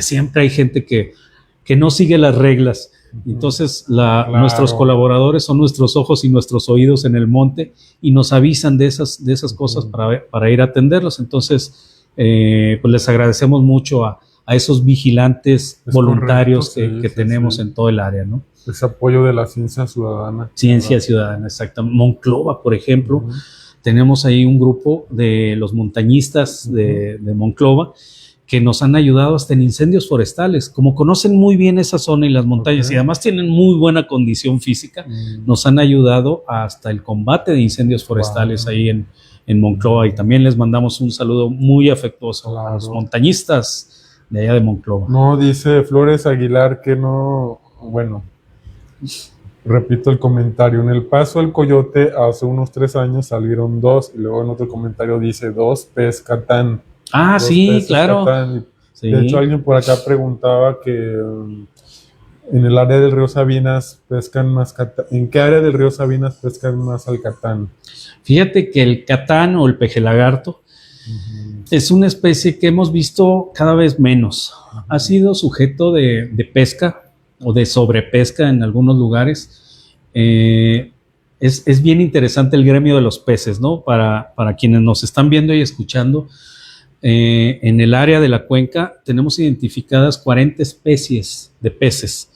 siempre hay gente que no sigue las reglas. Entonces Claro. nuestros colaboradores son nuestros ojos y nuestros oídos en el monte y nos avisan de esas cosas para ir a atenderlos. Entonces, pues les agradecemos mucho a esos vigilantes voluntarios correcto, que tenemos en todo el área, ¿no? Ese apoyo de la ciencia ciudadana. Ciencia ciudadana, exactamente. Monclova, por ejemplo, tenemos ahí un grupo de los montañistas de Monclova que nos han ayudado hasta en incendios forestales. Como conocen muy bien esa zona y las montañas y además tienen muy buena condición física, nos han ayudado hasta el combate de incendios forestales ahí en Monclova, y también les mandamos un saludo muy afectuoso a los montañistas de allá de Monclova. No, dice Flores Aguilar que no, bueno, repito el comentario, en el Paso del Coyote hace unos 3 años salieron 2 y luego en otro comentario dice 2 pez catán. Ah, sí, claro. Sí. De hecho, alguien por acá preguntaba que en el área del río Sabinas pescan más catán. ¿En qué área del río Sabinas pescan más al catán? Fíjate que el catán o el pejelagarto es una especie que hemos visto cada vez menos. Ha sido sujeto de pesca o de sobrepesca en algunos lugares. Es bien interesante el gremio de los peces, ¿no? Para quienes nos están viendo y escuchando, en el área de la cuenca tenemos identificadas 40 especies de peces.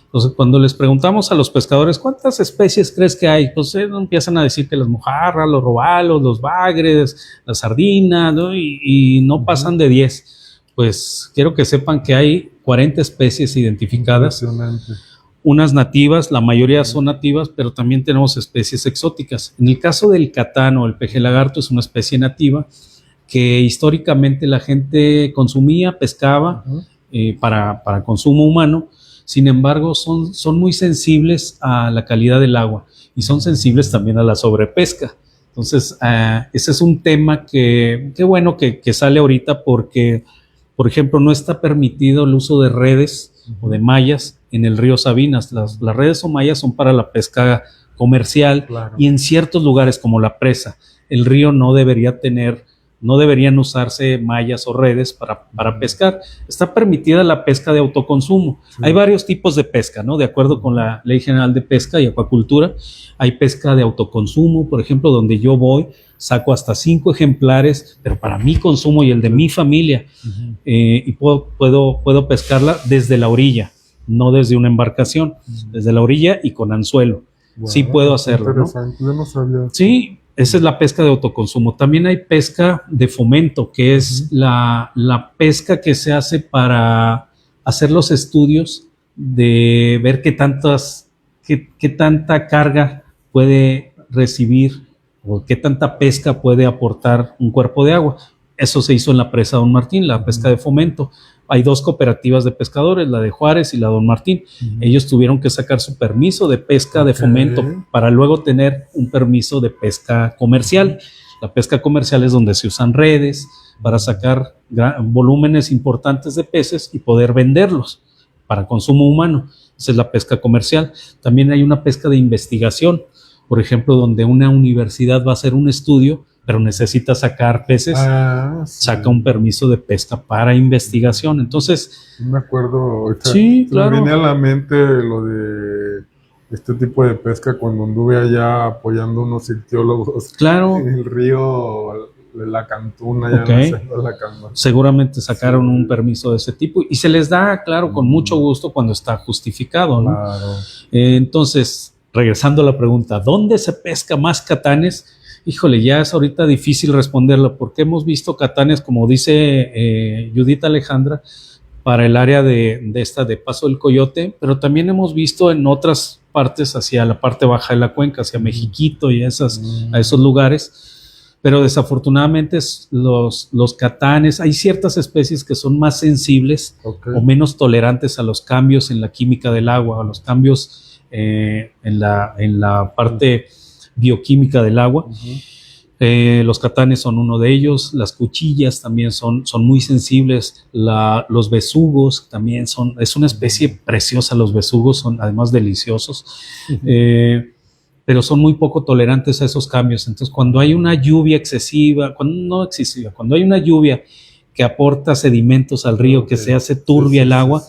Entonces, cuando les preguntamos a los pescadores, ¿cuántas especies crees que hay? Pues empiezan a decir que las mojarras, los robalos, los bagres, la sardina, ¿no? Y no pasan de 10. Pues quiero que sepan que hay 40 especies identificadas. Unas nativas, la mayoría son nativas, pero también tenemos especies exóticas. En el caso del catán o el pejelagarto es una especie nativa que históricamente la gente consumía, pescaba para consumo humano. Sin embargo, son muy sensibles a la calidad del agua y son sensibles también a la sobrepesca. Entonces, ese es un tema que qué bueno que sale ahorita porque, por ejemplo, no está permitido el uso de redes o de mallas en el río Sabinas. Las redes o mallas son para la pesca comercial y en ciertos lugares como la presa, el río no deberían usarse mallas o redes para pescar. Está permitida la pesca de autoconsumo. Hay varios tipos de pesca, ¿no? De acuerdo con la Ley General de Pesca y Acuacultura, hay pesca de autoconsumo, por ejemplo, donde yo voy, saco hasta 5 ejemplares, pero para mi consumo y el de mi familia, y puedo pescarla desde la orilla, no desde una embarcación, desde la orilla y con anzuelo. Sí puedo hacerlo, ¿no? Yo no sabía. Sí. Esa es la pesca de autoconsumo. También hay pesca de fomento, que es la pesca que se hace para hacer los estudios de ver qué tanta carga puede recibir o qué tanta pesca puede aportar un cuerpo de agua. Eso se hizo en la presa Don Martín, la pesca de fomento. Hay 2 cooperativas de pescadores, la de Juárez y la Don Martín. Ellos tuvieron que sacar su permiso de pesca de fomento para luego tener un permiso de pesca comercial. La pesca comercial es donde se usan redes para sacar volúmenes importantes de peces y poder venderlos para consumo humano. Esa es la pesca comercial. También hay una pesca de investigación, por ejemplo, donde una universidad va a hacer un estudio pero necesita sacar peces, saca un permiso de pesca para investigación. Entonces, me acuerdo, sí, claro. Me viene a la mente lo de este tipo de pesca cuando anduve allá apoyando a unos ictiólogos en el río de la Cantuna, allá en la Cantuna. Seguramente sacaron un permiso de ese tipo y se les da, claro, con mucho gusto cuando está justificado, ¿no? Entonces, regresando a la pregunta, ¿dónde se pesca más catanes? Híjole, ya es ahorita difícil responderlo porque hemos visto catanes, como dice Judith Alejandra, para el área de Paso del Coyote, pero también hemos visto en otras partes hacia la parte baja de la cuenca, hacia Mexiquito y a esos lugares, pero desafortunadamente los catanes, hay ciertas especies que son más sensibles o menos tolerantes a los cambios en la química del agua, a los cambios en la parte bioquímica del agua. Los catanes son uno de ellos, las cuchillas también son muy sensibles, los besugos también es una especie preciosa, los besugos son además deliciosos, pero son muy poco tolerantes a esos cambios. Entonces, cuando hay una lluvia excesiva, cuando hay una lluvia que aporta sedimentos al río, que se hace turbia el agua,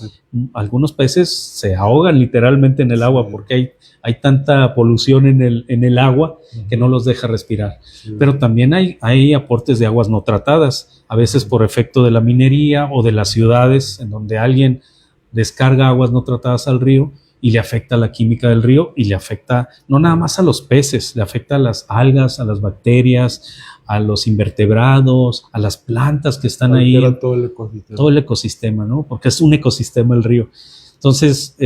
algunos peces se ahogan literalmente en el agua porque hay tanta polución en el agua que no los deja respirar. Pero también hay aportes de aguas no tratadas, a veces por efecto de la minería o de las ciudades, en donde alguien descarga aguas no tratadas al río y le afecta la química del río y le afecta no nada más a los peces, le afecta a las algas, a las bacterias, a los invertebrados, a las plantas que están ahí. Todo el ecosistema. Todo el ecosistema, ¿no? Porque es un ecosistema el río. Entonces,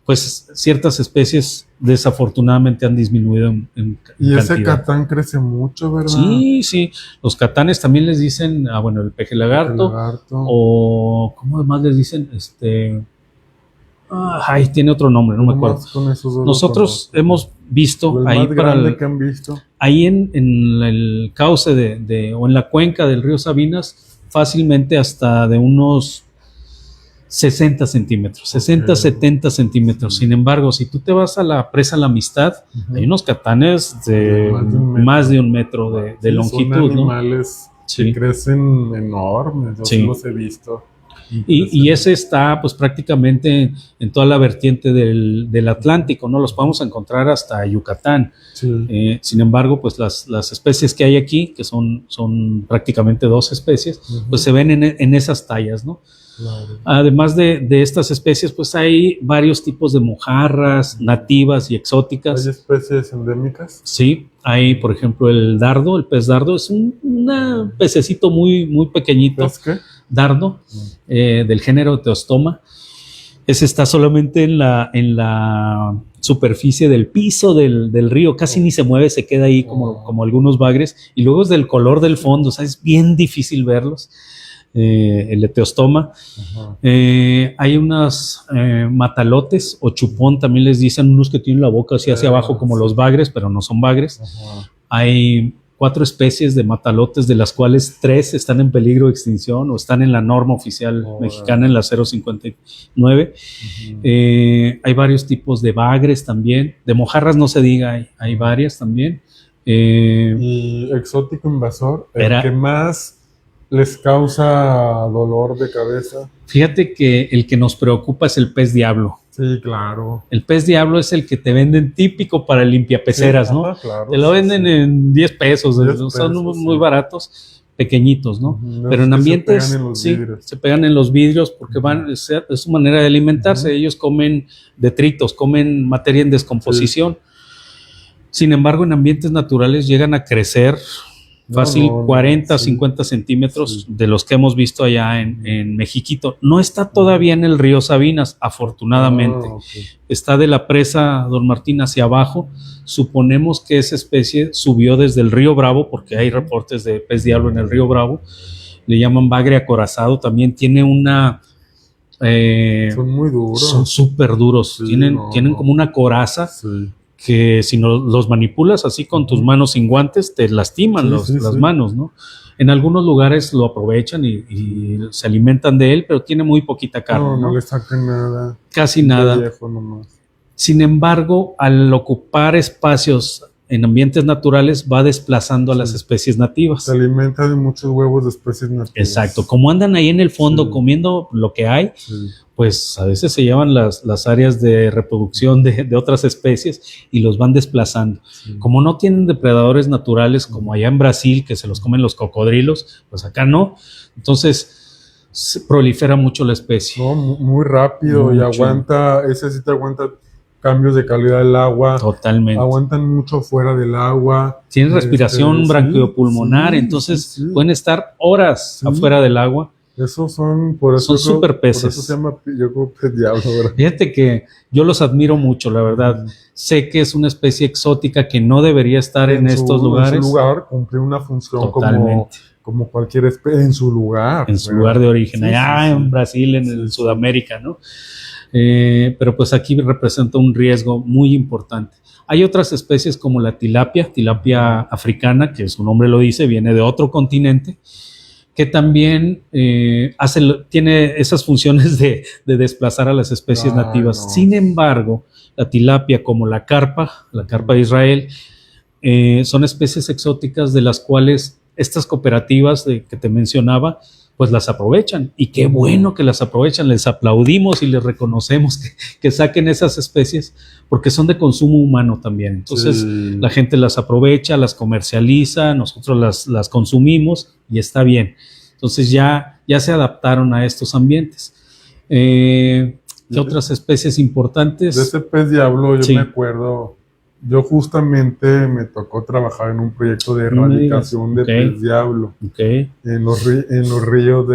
pues ciertas especies desafortunadamente han disminuido en y cantidad. Ese catán crece mucho, ¿verdad? Sí. Los catanes también les dicen, el peje lagarto. O, ¿cómo más les dicen? Tiene otro nombre, no me acuerdo. Nosotros hemos visto ahí que han visto. Ahí en el cauce o en la cuenca del río Sabinas, fácilmente hasta de unos 60 centímetros, 70 centímetros. Sin embargo, si tú te vas a la presa La Amistad, hay unos catanes de más de un metro de longitud, son animales que crecen enormes, yo los he visto. Y ese está pues prácticamente en toda la vertiente del Atlántico, ¿no? Los podemos encontrar hasta Yucatán. Sin embargo, pues las especies que hay aquí, que son prácticamente 2 especies, pues se ven en esas tallas, ¿no? Claro. Además de estas especies, pues hay varios tipos de mojarras nativas y exóticas. ¿Hay especies endémicas? Sí, hay por ejemplo el pez dardo, es un pececito muy, muy pequeñito. ¿Pez qué? Dardo, del género Teostoma. Ese está solamente en la superficie del piso del río, casi ni se mueve, se queda ahí como algunos bagres, y luego es del color del fondo, o sea, es bien difícil verlos. El Teostoma. Hay unas matalotes o chupón, también les dicen, unos que tienen la boca así hacia abajo como los bagres, pero no son bagres. Hay 4 especies de matalotes, de las cuales 3 están en peligro de extinción o están en la norma oficial mexicana, en la 059. Hay varios tipos de bagres también, de mojarras no se diga, hay varias también. Y exótico invasor, el que más les causa dolor de cabeza. Fíjate que el que nos preocupa es el pez diablo. Sí, claro. El pez diablo es el que te venden típico para limpiapeceras, ¿no? Claro, te lo venden en 10 pesos, son muy baratos, pequeñitos, ¿no? Pero en ambientes se pegan en los vidrios porque es su manera de alimentarse. Ellos comen detritos, comen materia en descomposición. Sin embargo, en ambientes naturales llegan a crecer fácil 40, 50 centímetros de los que hemos visto allá en Mexiquito. No está todavía en el río Sabinas, afortunadamente. Está de la presa Don Martín hacia abajo. Suponemos que esa especie subió desde el río Bravo, porque hay reportes de pez diablo en el río Bravo. Le llaman bagre acorazado. También tiene son muy duros. Son súper duros. Tienen como una coraza. Que si no los manipulas así con tus manos sin guantes, te lastiman las manos, ¿no? En algunos lugares lo aprovechan y se alimentan de él, pero tiene muy poquita carne. No le sacan nada. Casi nada. Viejo nomás. Sin embargo, al ocupar espacios en ambientes naturales, va desplazando a las especies nativas. Se alimenta de muchos huevos de especies nativas. Exacto. Como andan ahí en el fondo comiendo lo que hay, pues a veces se llevan las áreas de reproducción de otras especies y los van desplazando. Como no tienen depredadores naturales como allá en Brasil, que se los comen los cocodrilos, pues acá no. Entonces se prolifera mucho la especie. No, muy rápido y aguanta, ese sí te aguanta cambios de calidad del agua. Totalmente. Aguantan mucho fuera del agua. Tienen respiración branquiopulmonar, entonces pueden estar horas afuera del agua. Esos son super peces. Por eso se llama, yo creo, pez diablo, ¿verdad? Fíjate que yo los admiro mucho, la verdad. Sé que es una especie exótica que no debería estar en estos lugares. En su lugar, cumplir una función como cualquier especie, en su lugar. En su lugar de origen, allá en Brasil, en Sudamérica, ¿no? Pero pues aquí representa un riesgo muy importante. Hay otras especies como la tilapia africana, que su nombre lo dice, viene de otro continente. que también tiene esas funciones de desplazar a las especies nativas. No. Sin embargo, la tilapia como la carpa de Israel, son especies exóticas de las cuales estas cooperativas que te mencionaba, pues las aprovechan. Y qué bueno que las aprovechan, les aplaudimos y les reconocemos que saquen esas especies porque son de consumo humano también. Entonces la gente las aprovecha, las comercializa, nosotros las consumimos y está bien. Entonces ya se adaptaron a estos ambientes. ¿Qué otras especies importantes? De ese pez diablo yo me acuerdo, yo justamente me tocó trabajar en un proyecto de erradicación de pez diablo en los ríos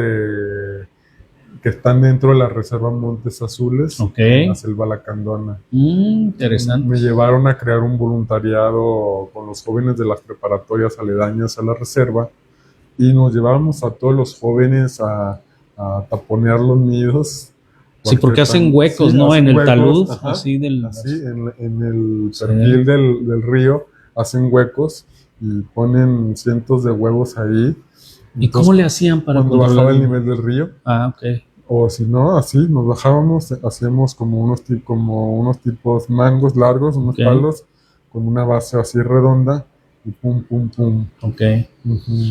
que están dentro de la Reserva Montes Azules, en la Selva Lacandona. Interesante. Me llevaron a crear un voluntariado con los jóvenes de las preparatorias aledañas a la reserva y nos llevábamos a todos los jóvenes a taponear los nidos. Sí, porque hacen huecos, ¿no? En el talud, así en el perfil del río, hacen huecos y ponen cientos de huevos ahí. ¿Y cómo le hacían para cuando bajaba el nivel del río? Ok. O si no, así nos bajábamos, hacíamos como unos tipos mangos largos, unos palos, con una base así redonda. Y pum, pum, pum.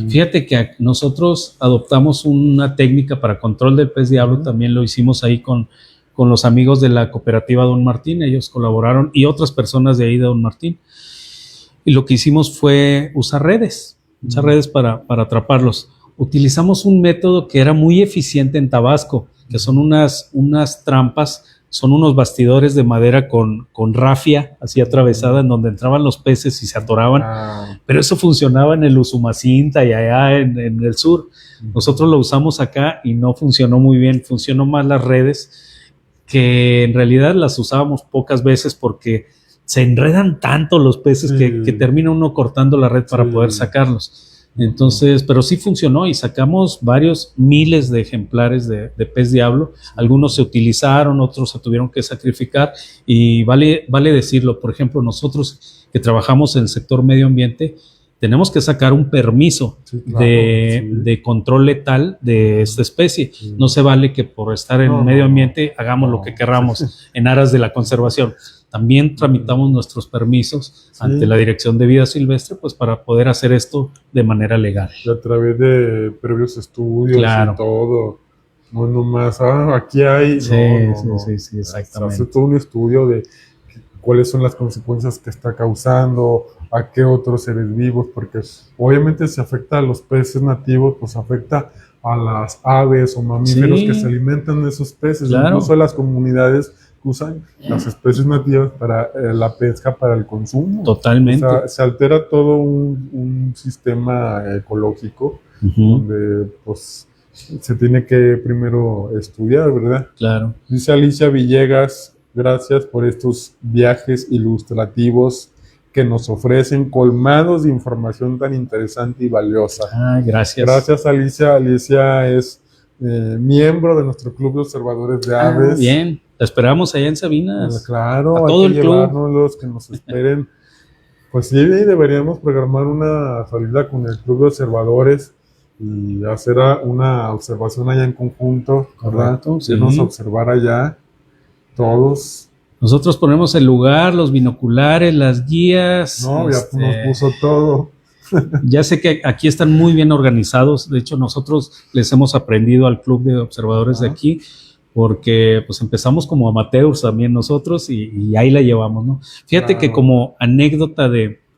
Fíjate que nosotros adoptamos una técnica para control del pez diablo, también lo hicimos ahí con los amigos de la cooperativa Don Martín, ellos colaboraron y otras personas de ahí de Don Martín. Y lo que hicimos fue usar redes para atraparlos. Utilizamos un método que era muy eficiente en Tabasco, que son unas trampas. Son unos bastidores de madera con rafia así atravesada en donde entraban los peces y se atoraban. Pero eso funcionaba en el Usumacinta y allá en el sur. Nosotros lo usamos acá y no funcionó muy bien. Funcionó más las redes, que en realidad las usábamos pocas veces porque se enredan tanto los peces que termina uno cortando la red para poder sacarlos. Entonces, pero sí funcionó y sacamos varios miles de ejemplares de pez diablo. Algunos se utilizaron, otros se tuvieron que sacrificar y vale decirlo. Por ejemplo, nosotros que trabajamos en el sector medio ambiente, tenemos que sacar un permiso de control letal de esta especie. No se vale que por estar en medio ambiente hagamos lo que querramos en aras de la conservación. También tramitamos nuestros permisos ante la Dirección de Vida Silvestre, pues para poder hacer esto de manera legal. Y a través de previos estudios y todo. No nomás, aquí hay. Sí, exactamente. Hace todo un estudio de cuáles son las consecuencias que está causando, a qué otros seres vivos, porque obviamente si afecta a los peces nativos, pues afecta a las aves o mamíferos que se alimentan de esos peces, incluso a las comunidades que usan las especies nativas para la pesca, para el consumo. Totalmente. O sea, se altera todo un sistema ecológico donde pues se tiene que primero estudiar, ¿verdad? Claro. Dice Alicia Villegas, gracias por estos viajes ilustrativos que nos ofrecen colmados de información tan interesante y valiosa. Gracias. Gracias, Alicia. Alicia es miembro de nuestro Club de Observadores de Aves. Bien, la esperamos allá en Sabinas. Claro, a todo hay que el llevárnoslos, que nos esperen. Pues sí, deberíamos programar una salida con el Club de Observadores y hacer una observación allá en conjunto, ¿verdad? Irnos a observar allá todos. Nosotros ponemos el lugar, los binoculares, las guías. No, ya nos puso todo. Ya sé que aquí están muy bien organizados. De hecho, nosotros les hemos aprendido al Club de Observadores de aquí, porque pues empezamos como amateurs también nosotros y ahí la llevamos, ¿no? Fíjate que como anécdota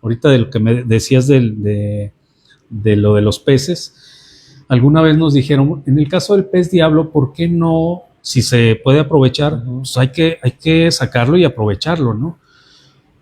ahorita de lo que me decías de lo de los peces, alguna vez nos dijeron, en el caso del pez diablo, ¿por qué no? Si se puede aprovechar, pues hay que sacarlo y aprovecharlo, ¿no?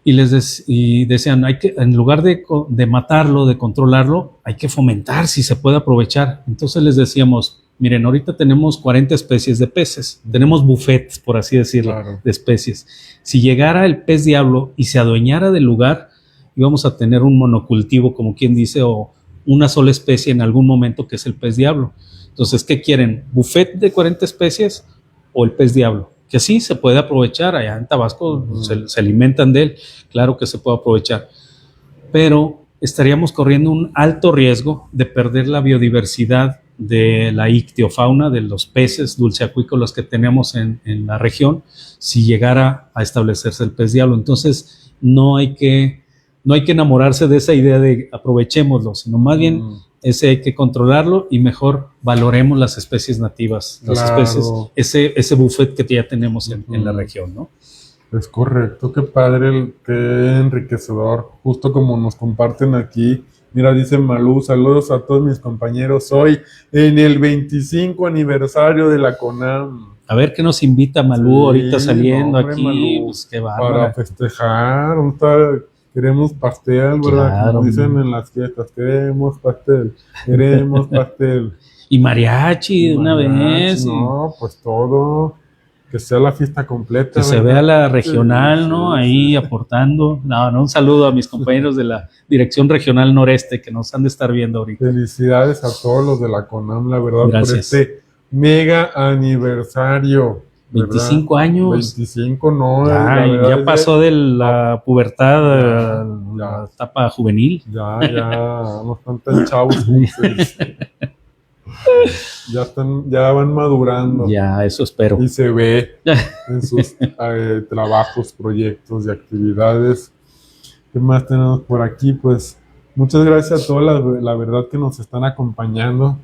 Y decían, en lugar de matarlo, de controlarlo, hay que fomentar si se puede aprovechar. Entonces les decíamos, miren, ahorita tenemos 40 especies de peces, tenemos buffets, por así decirlo, de especies. Si llegara el pez diablo y se adueñara del lugar, íbamos a tener un monocultivo, como quien dice, o una sola especie en algún momento, que es el pez diablo. Entonces, ¿qué quieren? ¿Buffet de 40 especies o el pez diablo? Que sí se puede aprovechar, allá en Tabasco se alimentan de él, claro que se puede aprovechar, pero estaríamos corriendo un alto riesgo de perder la biodiversidad de la ictiofauna, de los peces dulceacuícolas que tenemos en la región, si llegara a establecerse el pez diablo. Entonces, no hay que enamorarse de esa idea de aprovechémoslo, sino más bien ese hay que controlarlo y mejor valoremos las especies nativas, las especies, ese buffet que ya tenemos en la región, ¿no? Es correcto, qué padre, qué enriquecedor, justo como nos comparten aquí. Mira, dice Malú, saludos a todos mis compañeros hoy en el 25 aniversario de la CONAM. A ver qué nos invita Malú ahorita saliendo aquí, Malú, pues qué bárbara. para festejar, queremos pastel, ¿verdad? Claro. Como dicen en las fiestas, queremos pastel. Y mariachi, una vez. No, pues todo. Que sea la fiesta completa. Que se vea la regional, ¿no? Ahí aportando. No, un saludo a mis compañeros de la Dirección Regional Noreste que nos han de estar viendo ahorita. Felicidades a todos los de la CONAM, la verdad, gracias. por este mega aniversario. 25 años. 25, no. Ya pasó de la pubertad a la etapa juvenil. Ya no están tan chavos como se dice. Ya van madurando. Ya, eso espero. Y se ve en sus trabajos, proyectos y actividades. ¿Qué más tenemos por aquí? Pues muchas gracias a todos, la verdad, que nos están acompañando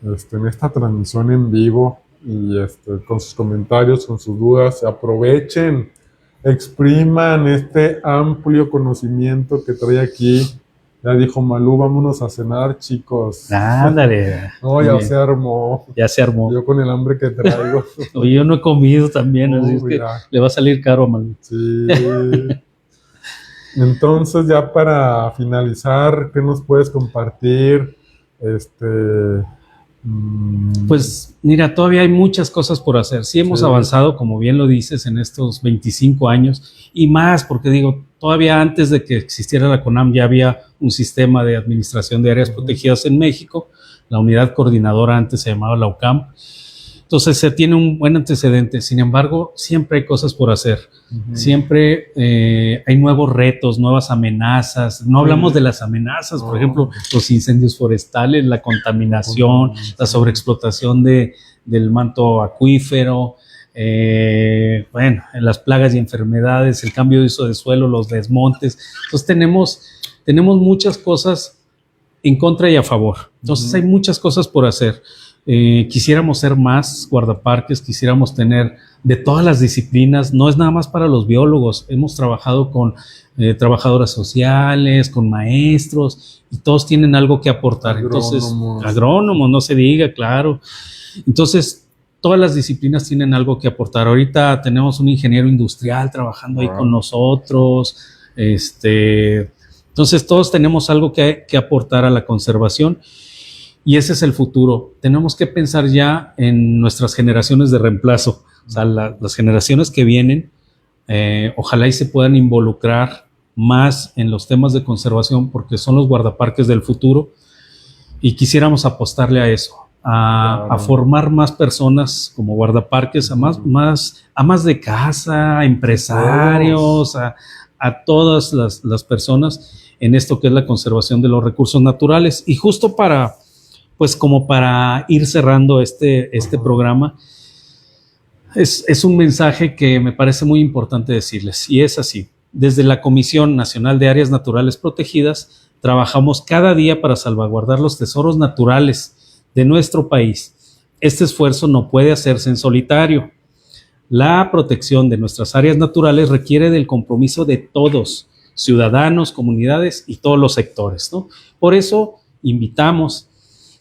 en esta transmisión en vivo y con sus comentarios, con sus dudas. Aprovechen, expriman este amplio conocimiento que trae aquí. Ya dijo Malú, vámonos a cenar, chicos. Ándale. No, ya se armó. Ya se armó. Yo con el hambre que traigo. Oye, yo no he comido también, así es que le va a salir caro a Malú. Sí. Entonces, ya para finalizar, ¿qué nos puedes compartir? Pues mira, todavía hay muchas cosas por hacer. Sí hemos avanzado, como bien lo dices, en estos 25 años y más, porque digo, todavía antes de que existiera la CONAM ya había un sistema de administración de áreas protegidas en México. La unidad coordinadora antes se llamaba la UCAM. Entonces se tiene un buen antecedente. Sin embargo, siempre hay cosas por hacer. Siempre hay nuevos retos, nuevas amenazas. No hablamos de las amenazas, por ejemplo, los incendios forestales, la contaminación, la sobreexplotación del manto acuífero, en las plagas y enfermedades, el cambio de uso de suelo, los desmontes. Entonces tenemos muchas cosas en contra y a favor. Entonces hay muchas cosas por hacer. Quisiéramos ser más guardaparques, quisiéramos tener de todas las disciplinas, no es nada más para los biólogos, hemos trabajado con trabajadoras sociales, con maestros, y todos tienen algo que aportar. Entonces, agrónomos, no se diga, claro. Entonces, todas las disciplinas tienen algo que aportar. Ahorita tenemos un ingeniero industrial trabajando ahí con nosotros, entonces todos tenemos algo que aportar a la conservación. Y ese es el futuro. Tenemos que pensar ya en nuestras generaciones de reemplazo. O sea, las generaciones que vienen, ojalá y se puedan involucrar más en los temas de conservación porque son los guardaparques del futuro y quisiéramos apostarle a eso, a formar más personas como guardaparques, a más de casa, a empresarios, a todas las personas en esto que es la conservación de los recursos naturales. Y justo para ir cerrando este programa, es un mensaje que me parece muy importante decirles, y es así. Desde la Comisión Nacional de Áreas Naturales Protegidas trabajamos cada día para salvaguardar los tesoros naturales de nuestro país. Este esfuerzo no puede hacerse en solitario. La protección de nuestras áreas naturales requiere del compromiso de todos, ciudadanos, comunidades y todos los sectores, ¿no? Por eso invitamos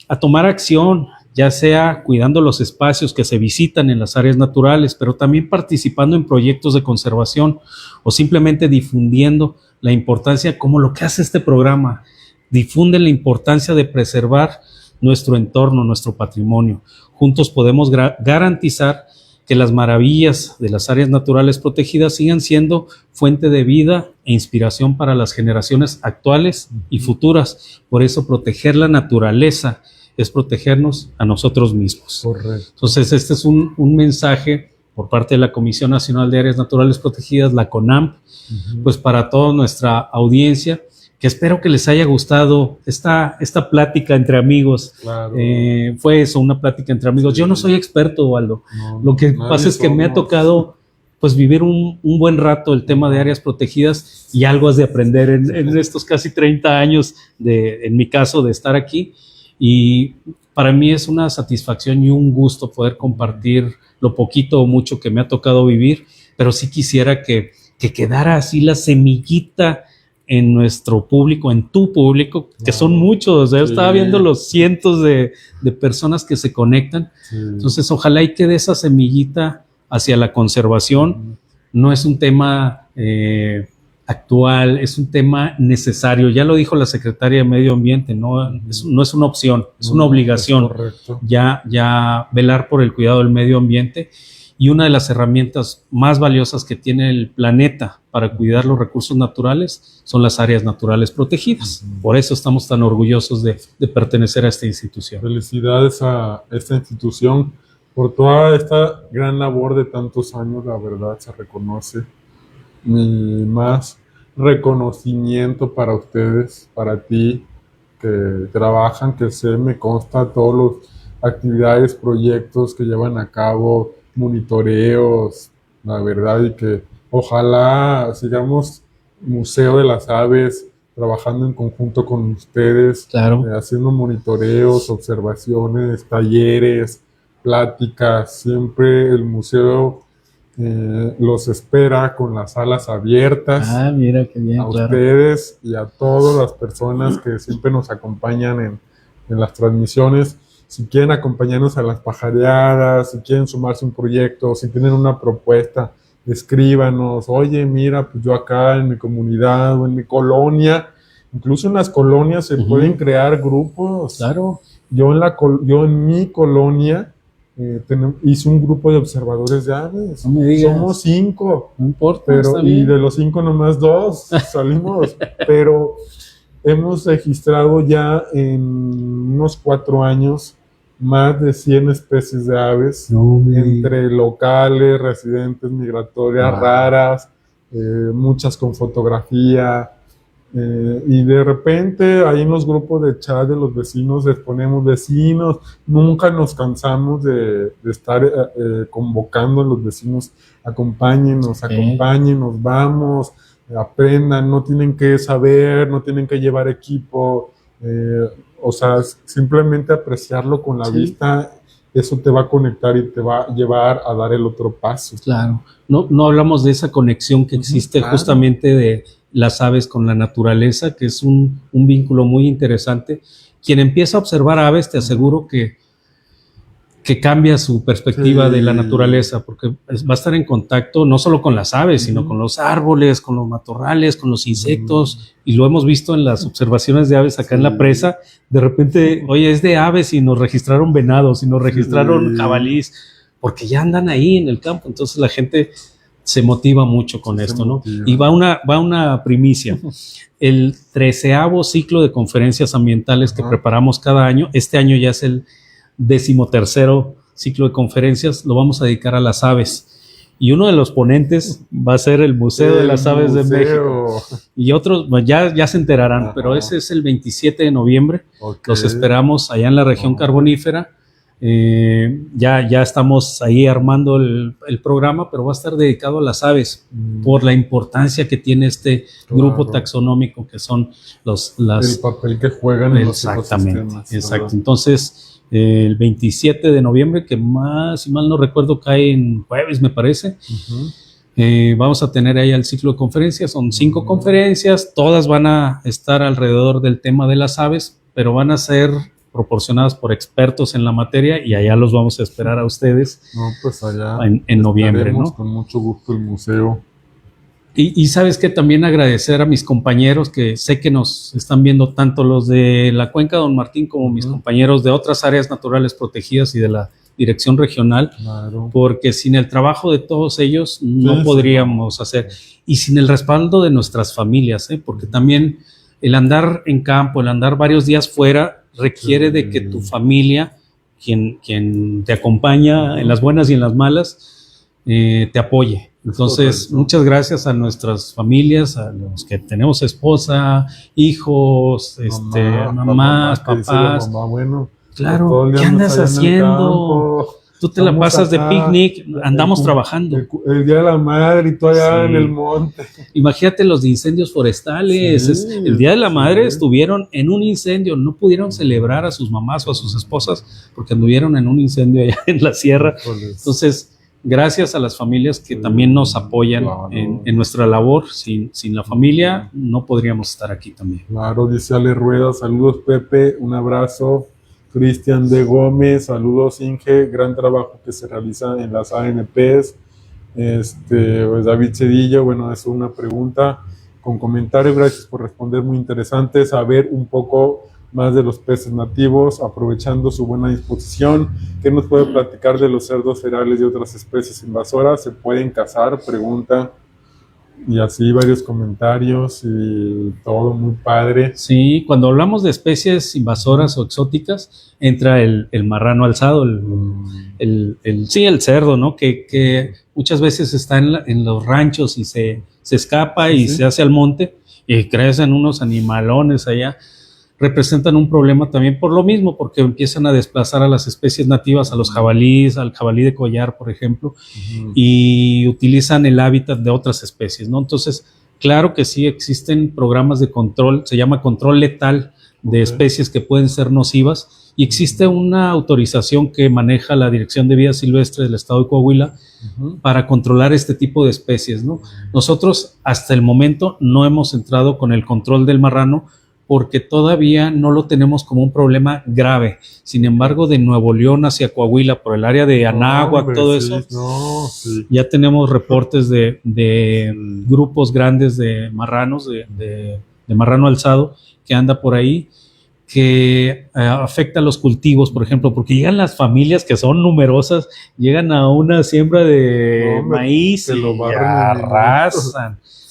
a tomar acción, ya sea cuidando los espacios que se visitan en las áreas naturales, pero también participando en proyectos de conservación o simplemente difundiendo la importancia, como lo que hace este programa, difunde la importancia de preservar nuestro entorno, nuestro patrimonio. Juntos podemos garantizar que las maravillas de las áreas naturales protegidas sigan siendo fuente de vida e inspiración para las generaciones actuales y futuras. Por eso proteger la naturaleza es protegernos a nosotros mismos. Correcto. Entonces, este es un mensaje por parte de la Comisión Nacional de Áreas Naturales Protegidas, la CONAM, pues para toda nuestra audiencia, que espero que les haya gustado esta plática entre amigos. Claro. Fue eso, una plática entre amigos. Sí. Yo no soy experto, Waldo. No, Lo que nadie pasa es que me ha somos. tocado pues vivir un buen rato el tema de áreas protegidas y algo has de aprender en estos casi 30 años, en mi caso, de estar aquí. Y para mí es una satisfacción y un gusto poder compartir lo poquito o mucho que me ha tocado vivir, pero sí quisiera que quedara así la semillita en nuestro público, en tu público, que son muchos. Yo estaba viendo los cientos de personas que se conectan. Sí. Entonces, ojalá y quede esa semillita hacia la conservación. No es un tema actual, es un tema necesario. Ya lo dijo la secretaria de Medio Ambiente, no es una opción, es una obligación. Correcto. Ya velar por el cuidado del medio ambiente. Y una de las herramientas más valiosas que tiene el planeta para cuidar los recursos naturales son las áreas naturales protegidas. Por eso estamos tan orgullosos de pertenecer a esta institución. Felicidades a esta institución por toda esta gran labor de tantos años. La verdad se reconoce. Mi más reconocimiento para ustedes, para ti, que trabajan, que me consta todas las actividades, proyectos que llevan a cabo, monitoreos, la verdad, y que ojalá sigamos Museo de las Aves trabajando en conjunto con ustedes, claro. Haciendo monitoreos, observaciones, talleres, pláticas. Siempre el museo los espera con las salas abiertas. Mira qué bien, a claro. ustedes y a todas las personas que siempre nos acompañan en las transmisiones. Si quieren acompañarnos a las pajareadas, si quieren sumarse a un proyecto, si tienen una propuesta, escríbanos. Oye, mira, pues yo acá en mi comunidad o en mi colonia, incluso en las colonias se pueden crear grupos. Claro. Yo en mi colonia hice un grupo de observadores de aves. No me digas. Somos 5. No importa, pero, y de los 5 nomás 2 salimos. Pero hemos registrado ya en unos 4 años más de 100 especies de aves, entre locales, residentes, migratorias, raras, muchas con fotografía. Y de repente ahí en los grupos de chat de los vecinos les ponemos vecinos. Nunca nos cansamos de estar convocando a los vecinos: acompáñennos, acompáñennos, vamos, aprendan, no tienen que saber, no tienen que llevar equipo, o sea, simplemente apreciarlo con la vista. Eso te va a conectar y te va a llevar a dar el otro paso. Claro, no hablamos de esa conexión que existe justamente de las aves con la naturaleza, que es un vínculo muy interesante. Quien empieza a observar aves, te aseguro que cambia su perspectiva de la naturaleza, porque va a estar en contacto no solo con las aves, sino con los árboles, con los matorrales, con los insectos, y lo hemos visto en las observaciones de aves acá en la presa. De repente, oye, es de aves y nos registraron venados y nos registraron jabalís, porque ya andan ahí en el campo. Entonces la gente se motiva mucho con esto, ¿no? Y va una primicia. El 13º ciclo de conferencias ambientales que preparamos cada año, este año ya es el 13º ciclo de conferencias, lo vamos a dedicar a las aves. Y uno de los ponentes va a ser el Museo de las Aves de México. Y otros, ya se enterarán, pero ese es el 27 de noviembre. Los esperamos allá en la región carbonífera. Ya estamos ahí armando el programa, pero va a estar dedicado a las aves por la importancia que tiene este grupo taxonómico, que son el papel que juegan en los ecosistemas. Exacto. Entonces, el 27 de noviembre, que si mal no recuerdo, cae en jueves, me parece. Vamos a tener ahí el ciclo de conferencias. Son 5 conferencias, todas van a estar alrededor del tema de las aves, pero van a ser proporcionadas por expertos en la materia, y allá los vamos a esperar a ustedes. Pues allá en noviembre, ¿no? Con mucho gusto el museo. Y sabes que también agradecer a mis compañeros, que sé que nos están viendo, tanto los de la Cuenca Don Martín como mis compañeros de otras áreas naturales protegidas y de la dirección regional, porque sin el trabajo de todos ellos no podríamos hacer, y sin el respaldo de nuestras familias, porque también el andar en campo, el andar varios días fuera, requiere de que tu familia, quien te acompaña en las buenas y en las malas, te apoye. Entonces, Correcto. muchas gracias a nuestras familias, a los que tenemos esposa, hijos, mamás, que dice la papás. mamá, bueno, Claro, todo el día ¿qué andas allá en el haciendo? campo, Tú te la estamos pasas de acá, picnic, andamos trabajando. El día de la madre y tú allá Sí. en el monte. Imagínate los de incendios forestales. Sí, El Día de la sí. Madre estuvieron en un incendio, no pudieron celebrar a sus mamás o a sus esposas porque anduvieron en un incendio allá en la sierra. Híjoles. Entonces, gracias a las familias que Sí, también nos apoyan claro. en nuestra labor. Sin la familia no podríamos estar aquí también. Claro, dice Ale Rueda, saludos Pepe, un abrazo. Cristian de Gómez, saludos Inge, gran trabajo que se realiza en las ANPs. Pues David Cedillo, bueno, es una pregunta con comentarios, gracias por responder, muy interesante, saber un poco más de los peces nativos, aprovechando su buena disposición. ¿Qué nos puede platicar de los cerdos ferales y otras especies invasoras? ¿Se pueden cazar? Pregunta. Y así varios comentarios y todo muy padre. Sí, cuando hablamos de especies invasoras o exóticas, entra el marrano alzado, el cerdo, ¿no? Que muchas veces está en los ranchos y se escapa y Sí. se hace al monte y crecen unos animalones allá. Representan un problema también por lo mismo, porque empiezan a desplazar a las especies nativas, a los jabalíes, al jabalí de collar, por ejemplo, y utilizan el hábitat de otras especies, ¿no? Entonces, claro que sí existen programas de control, se llama control letal de especies que pueden ser nocivas, y existe una autorización que maneja la Dirección de Vida Silvestre del Estado de Coahuila para controlar este tipo de especies, ¿no? Nosotros hasta el momento no hemos entrado con el control del marrano porque todavía no lo tenemos como un problema grave. Sin embargo, de Nuevo León hacia Coahuila, por el área de Anáhuac, Hombre, todo sí, eso, sí. ya tenemos reportes de grupos grandes de marranos, de marrano alzado, que anda por ahí, que afecta a los cultivos, por ejemplo, porque llegan las familias que son numerosas, llegan a una siembra de No, hombre, maíz te lo y barren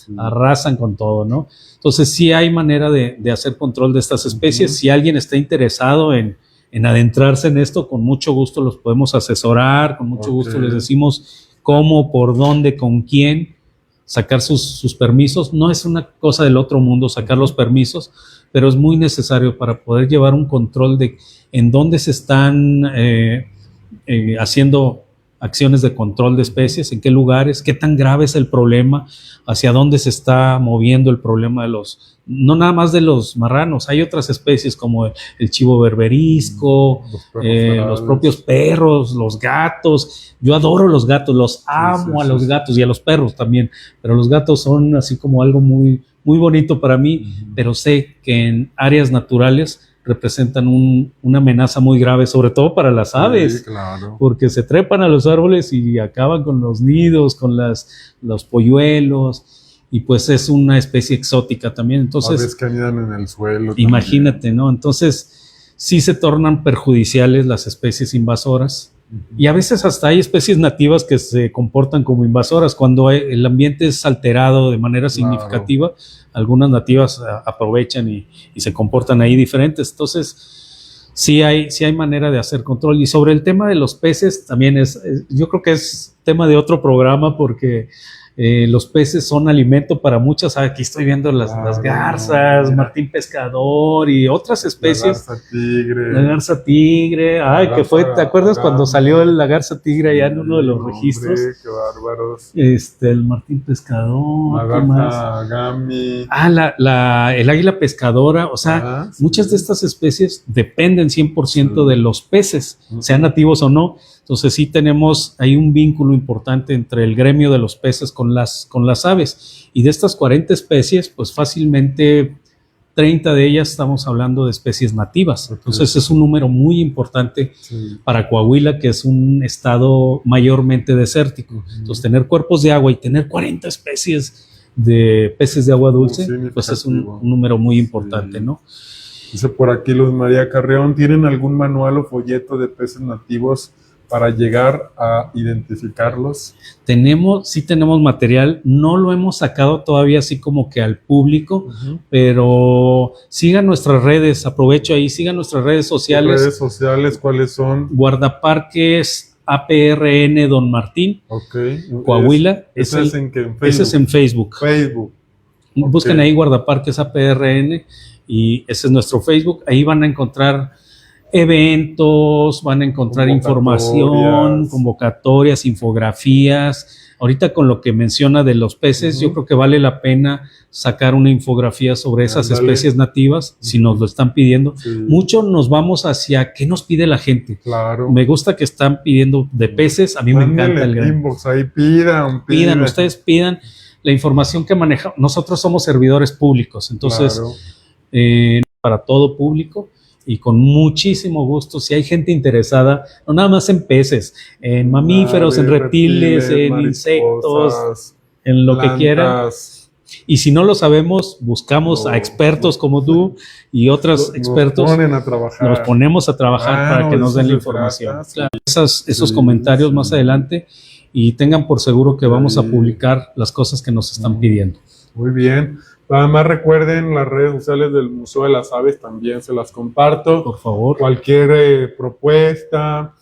en arrasan con todo, ¿no? Entonces sí hay manera de hacer control de estas especies. Si alguien está interesado en adentrarse en esto, con mucho gusto los podemos asesorar, con mucho gusto les decimos cómo, por dónde, con quién sacar sus permisos. No es una cosa del otro mundo sacar los permisos, pero es muy necesario para poder llevar un control de en dónde se están haciendo acciones de control de especies, en qué lugares, qué tan grave es el problema, hacia dónde se está moviendo el problema de no nada más de los marranos, hay otras especies como el chivo berberisco, los propios perros, los gatos. Yo adoro los gatos, los amo a los gatos y a los perros también, pero los gatos son así como algo muy, muy bonito para mí, pero sé que en áreas naturales representan una amenaza muy grave, sobre todo para las aves, claro, porque se trepan a los árboles y acaban con los nidos, con los polluelos, y pues es una especie exótica también. Entonces, aves que anidan en el suelo. Imagínate, también. ¿no? Entonces, sí se tornan perjudiciales las especies invasoras. Y a veces hasta hay especies nativas que se comportan como invasoras. Cuando el ambiente es alterado de manera significativa, algunas nativas aprovechan y se comportan ahí diferentes. Entonces, sí hay manera de hacer control. Y sobre el tema de los peces, también yo creo que es tema de otro programa porque los peces son alimento para muchas. Aquí estoy viendo las garzas, Martín Pescador y otras especies. La garza tigre. Ay, que fue, ¿te acuerdas cuando salió la garza tigre allá en uno de los registros? Qué bárbaros. El Martín Pescador. La garza gami. El águila pescadora. O sea, muchas de estas especies dependen 100% de los peces, sean nativos o no. Entonces sí tenemos ahí un vínculo importante entre el gremio de los peces con las aves. Y de estas 40 especies, pues fácilmente 30 de ellas estamos hablando de especies nativas. Entonces es un número muy importante para Coahuila, que es un estado mayormente desértico. Entonces tener cuerpos de agua y tener 40 especies de peces de agua dulce, pues es un número muy importante, ¿no? Dice por aquí Luz María Carreón, ¿tienen algún manual o folleto de peces nativos para llegar a identificarlos? Sí tenemos material, no lo hemos sacado todavía así como que al público, pero sigan nuestras redes, aprovecho ahí, sigan nuestras redes sociales. ¿Redes sociales cuáles son? Guardaparques APRN Don Martín, Ok. Coahuila. ¿Ese es en qué? ¿En Facebook? Ese es en Facebook. Facebook. Busquen Ok. ahí Guardaparques APRN y ese es nuestro Facebook. Ahí van a encontrar eventos, van a encontrar información, convocatorias, infografías. Ahorita con lo que menciona de los peces, yo creo que vale la pena sacar una infografía sobre esas especies nativas, si nos lo están pidiendo. Sí. Mucho nos vamos hacia qué nos pide la gente. Claro. Me gusta que están pidiendo de peces, a mí me encanta el gran. Inbox, ahí pidan, ustedes pidan la información que manejamos. Nosotros somos servidores públicos, entonces claro. Para todo público. Y con muchísimo gusto, si hay gente interesada, no nada más en peces, en mamíferos, en reptiles, en insectos, en lo que quieran. Y si no lo sabemos, buscamos a expertos como tú y otros expertos. Nos ponemos a trabajar para que nos den la información. Claro, esos comentarios más adelante y tengan por seguro que vamos a publicar las cosas que nos están pidiendo. Muy bien. Nada más recuerden las redes sociales del Museo de las Aves, también se las comparto. Por favor. Cualquier propuesta,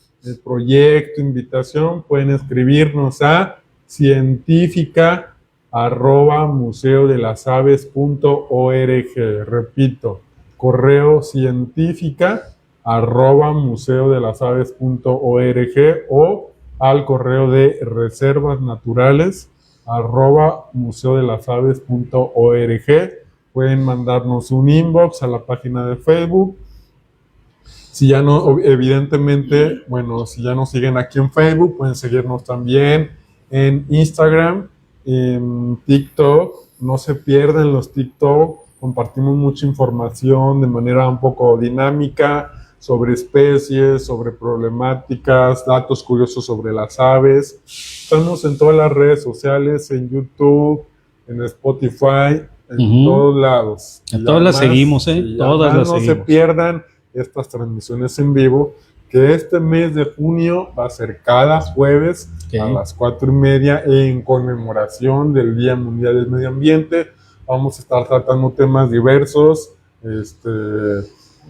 proyecto, invitación, pueden escribirnos a científica@museodelasaves.org. Repito, correo científica@museodelasaves.org o al correo de reservasnaturales@museodelasaves.org. Pueden mandarnos un inbox a la página de Facebook. Si ya no, evidentemente, bueno, si ya nos siguen aquí en Facebook, pueden seguirnos también en Instagram, en TikTok. No se pierden los TikTok. Compartimos mucha información de manera un poco dinámica sobre especies, sobre problemáticas, datos curiosos sobre las aves. Estamos en todas las redes sociales, en YouTube, en Spotify, en todos lados. En todas las seguimos, todas las seguimos. No se pierdan estas transmisiones en vivo, que este mes de junio va a ser cada jueves a las 4:30 en conmemoración del Día Mundial del Medio Ambiente. Vamos a estar tratando temas diversos,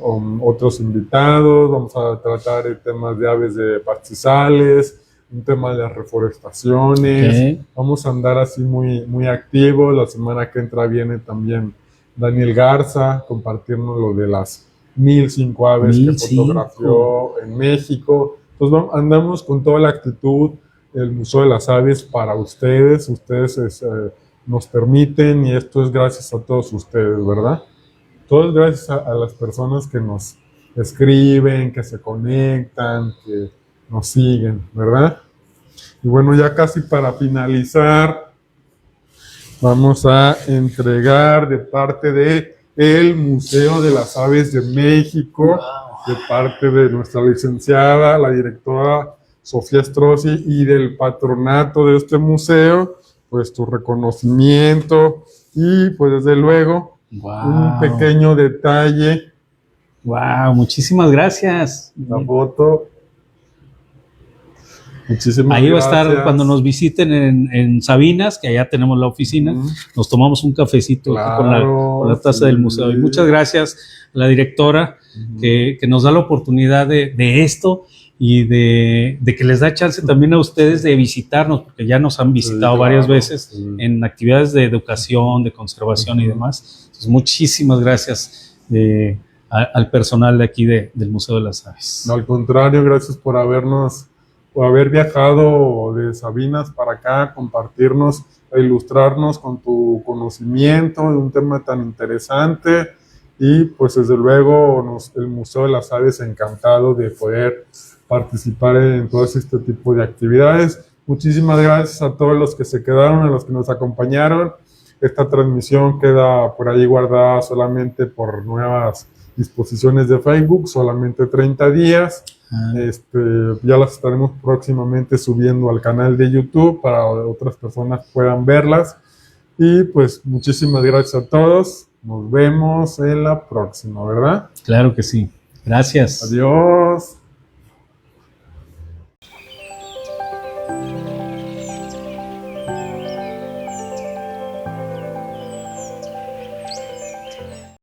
otros invitados, vamos a tratar temas de aves de pastizales, un tema de las reforestaciones. Vamos a andar así muy, muy activos. La semana que entra viene también Daniel Garza, compartirnos lo de las 1005 aves que fotografió en México. Entonces andamos con toda la actitud, el Museo de las Aves para ustedes. Ustedes nos permiten y esto es gracias a todos ustedes, ¿verdad? Todo es gracias a las personas que nos escriben, que se conectan, que nos siguen, ¿verdad? Y bueno, ya casi para finalizar, vamos a entregar de parte de el Museo de las Aves de México, de parte de nuestra licenciada, la directora Sofía Strozzi, y del patronato de este museo, pues tu reconocimiento y pues desde luego un pequeño detalle. ¡Wow! Muchísimas gracias. La foto. Muchísimas Ahí va a estar cuando nos visiten en Sabinas, que allá tenemos la oficina. Nos tomamos un cafecito con la taza del museo. Y muchas gracias a la directora que nos da la oportunidad de esto y de que les da chance también a ustedes de visitarnos, porque ya nos han visitado varias veces en actividades de educación, de conservación y demás. Entonces, muchísimas gracias al personal de aquí del Museo de las Aves. No, al contrario, gracias por haber viajado de Sabinas para acá, compartirnos, ilustrarnos con tu conocimiento de un tema tan interesante. Y pues desde luego el Museo de las Aves encantado de poder participar en todo este tipo de actividades. Muchísimas gracias a todos los que se quedaron, a los que nos acompañaron. Esta transmisión queda por ahí guardada solamente por nuevas disposiciones de Facebook, solamente 30 días. Ya las estaremos próximamente subiendo al canal de YouTube para que otras personas puedan verlas. Y pues muchísimas gracias a todos. Nos vemos en la próxima, ¿verdad? Claro que sí. Gracias. Adiós.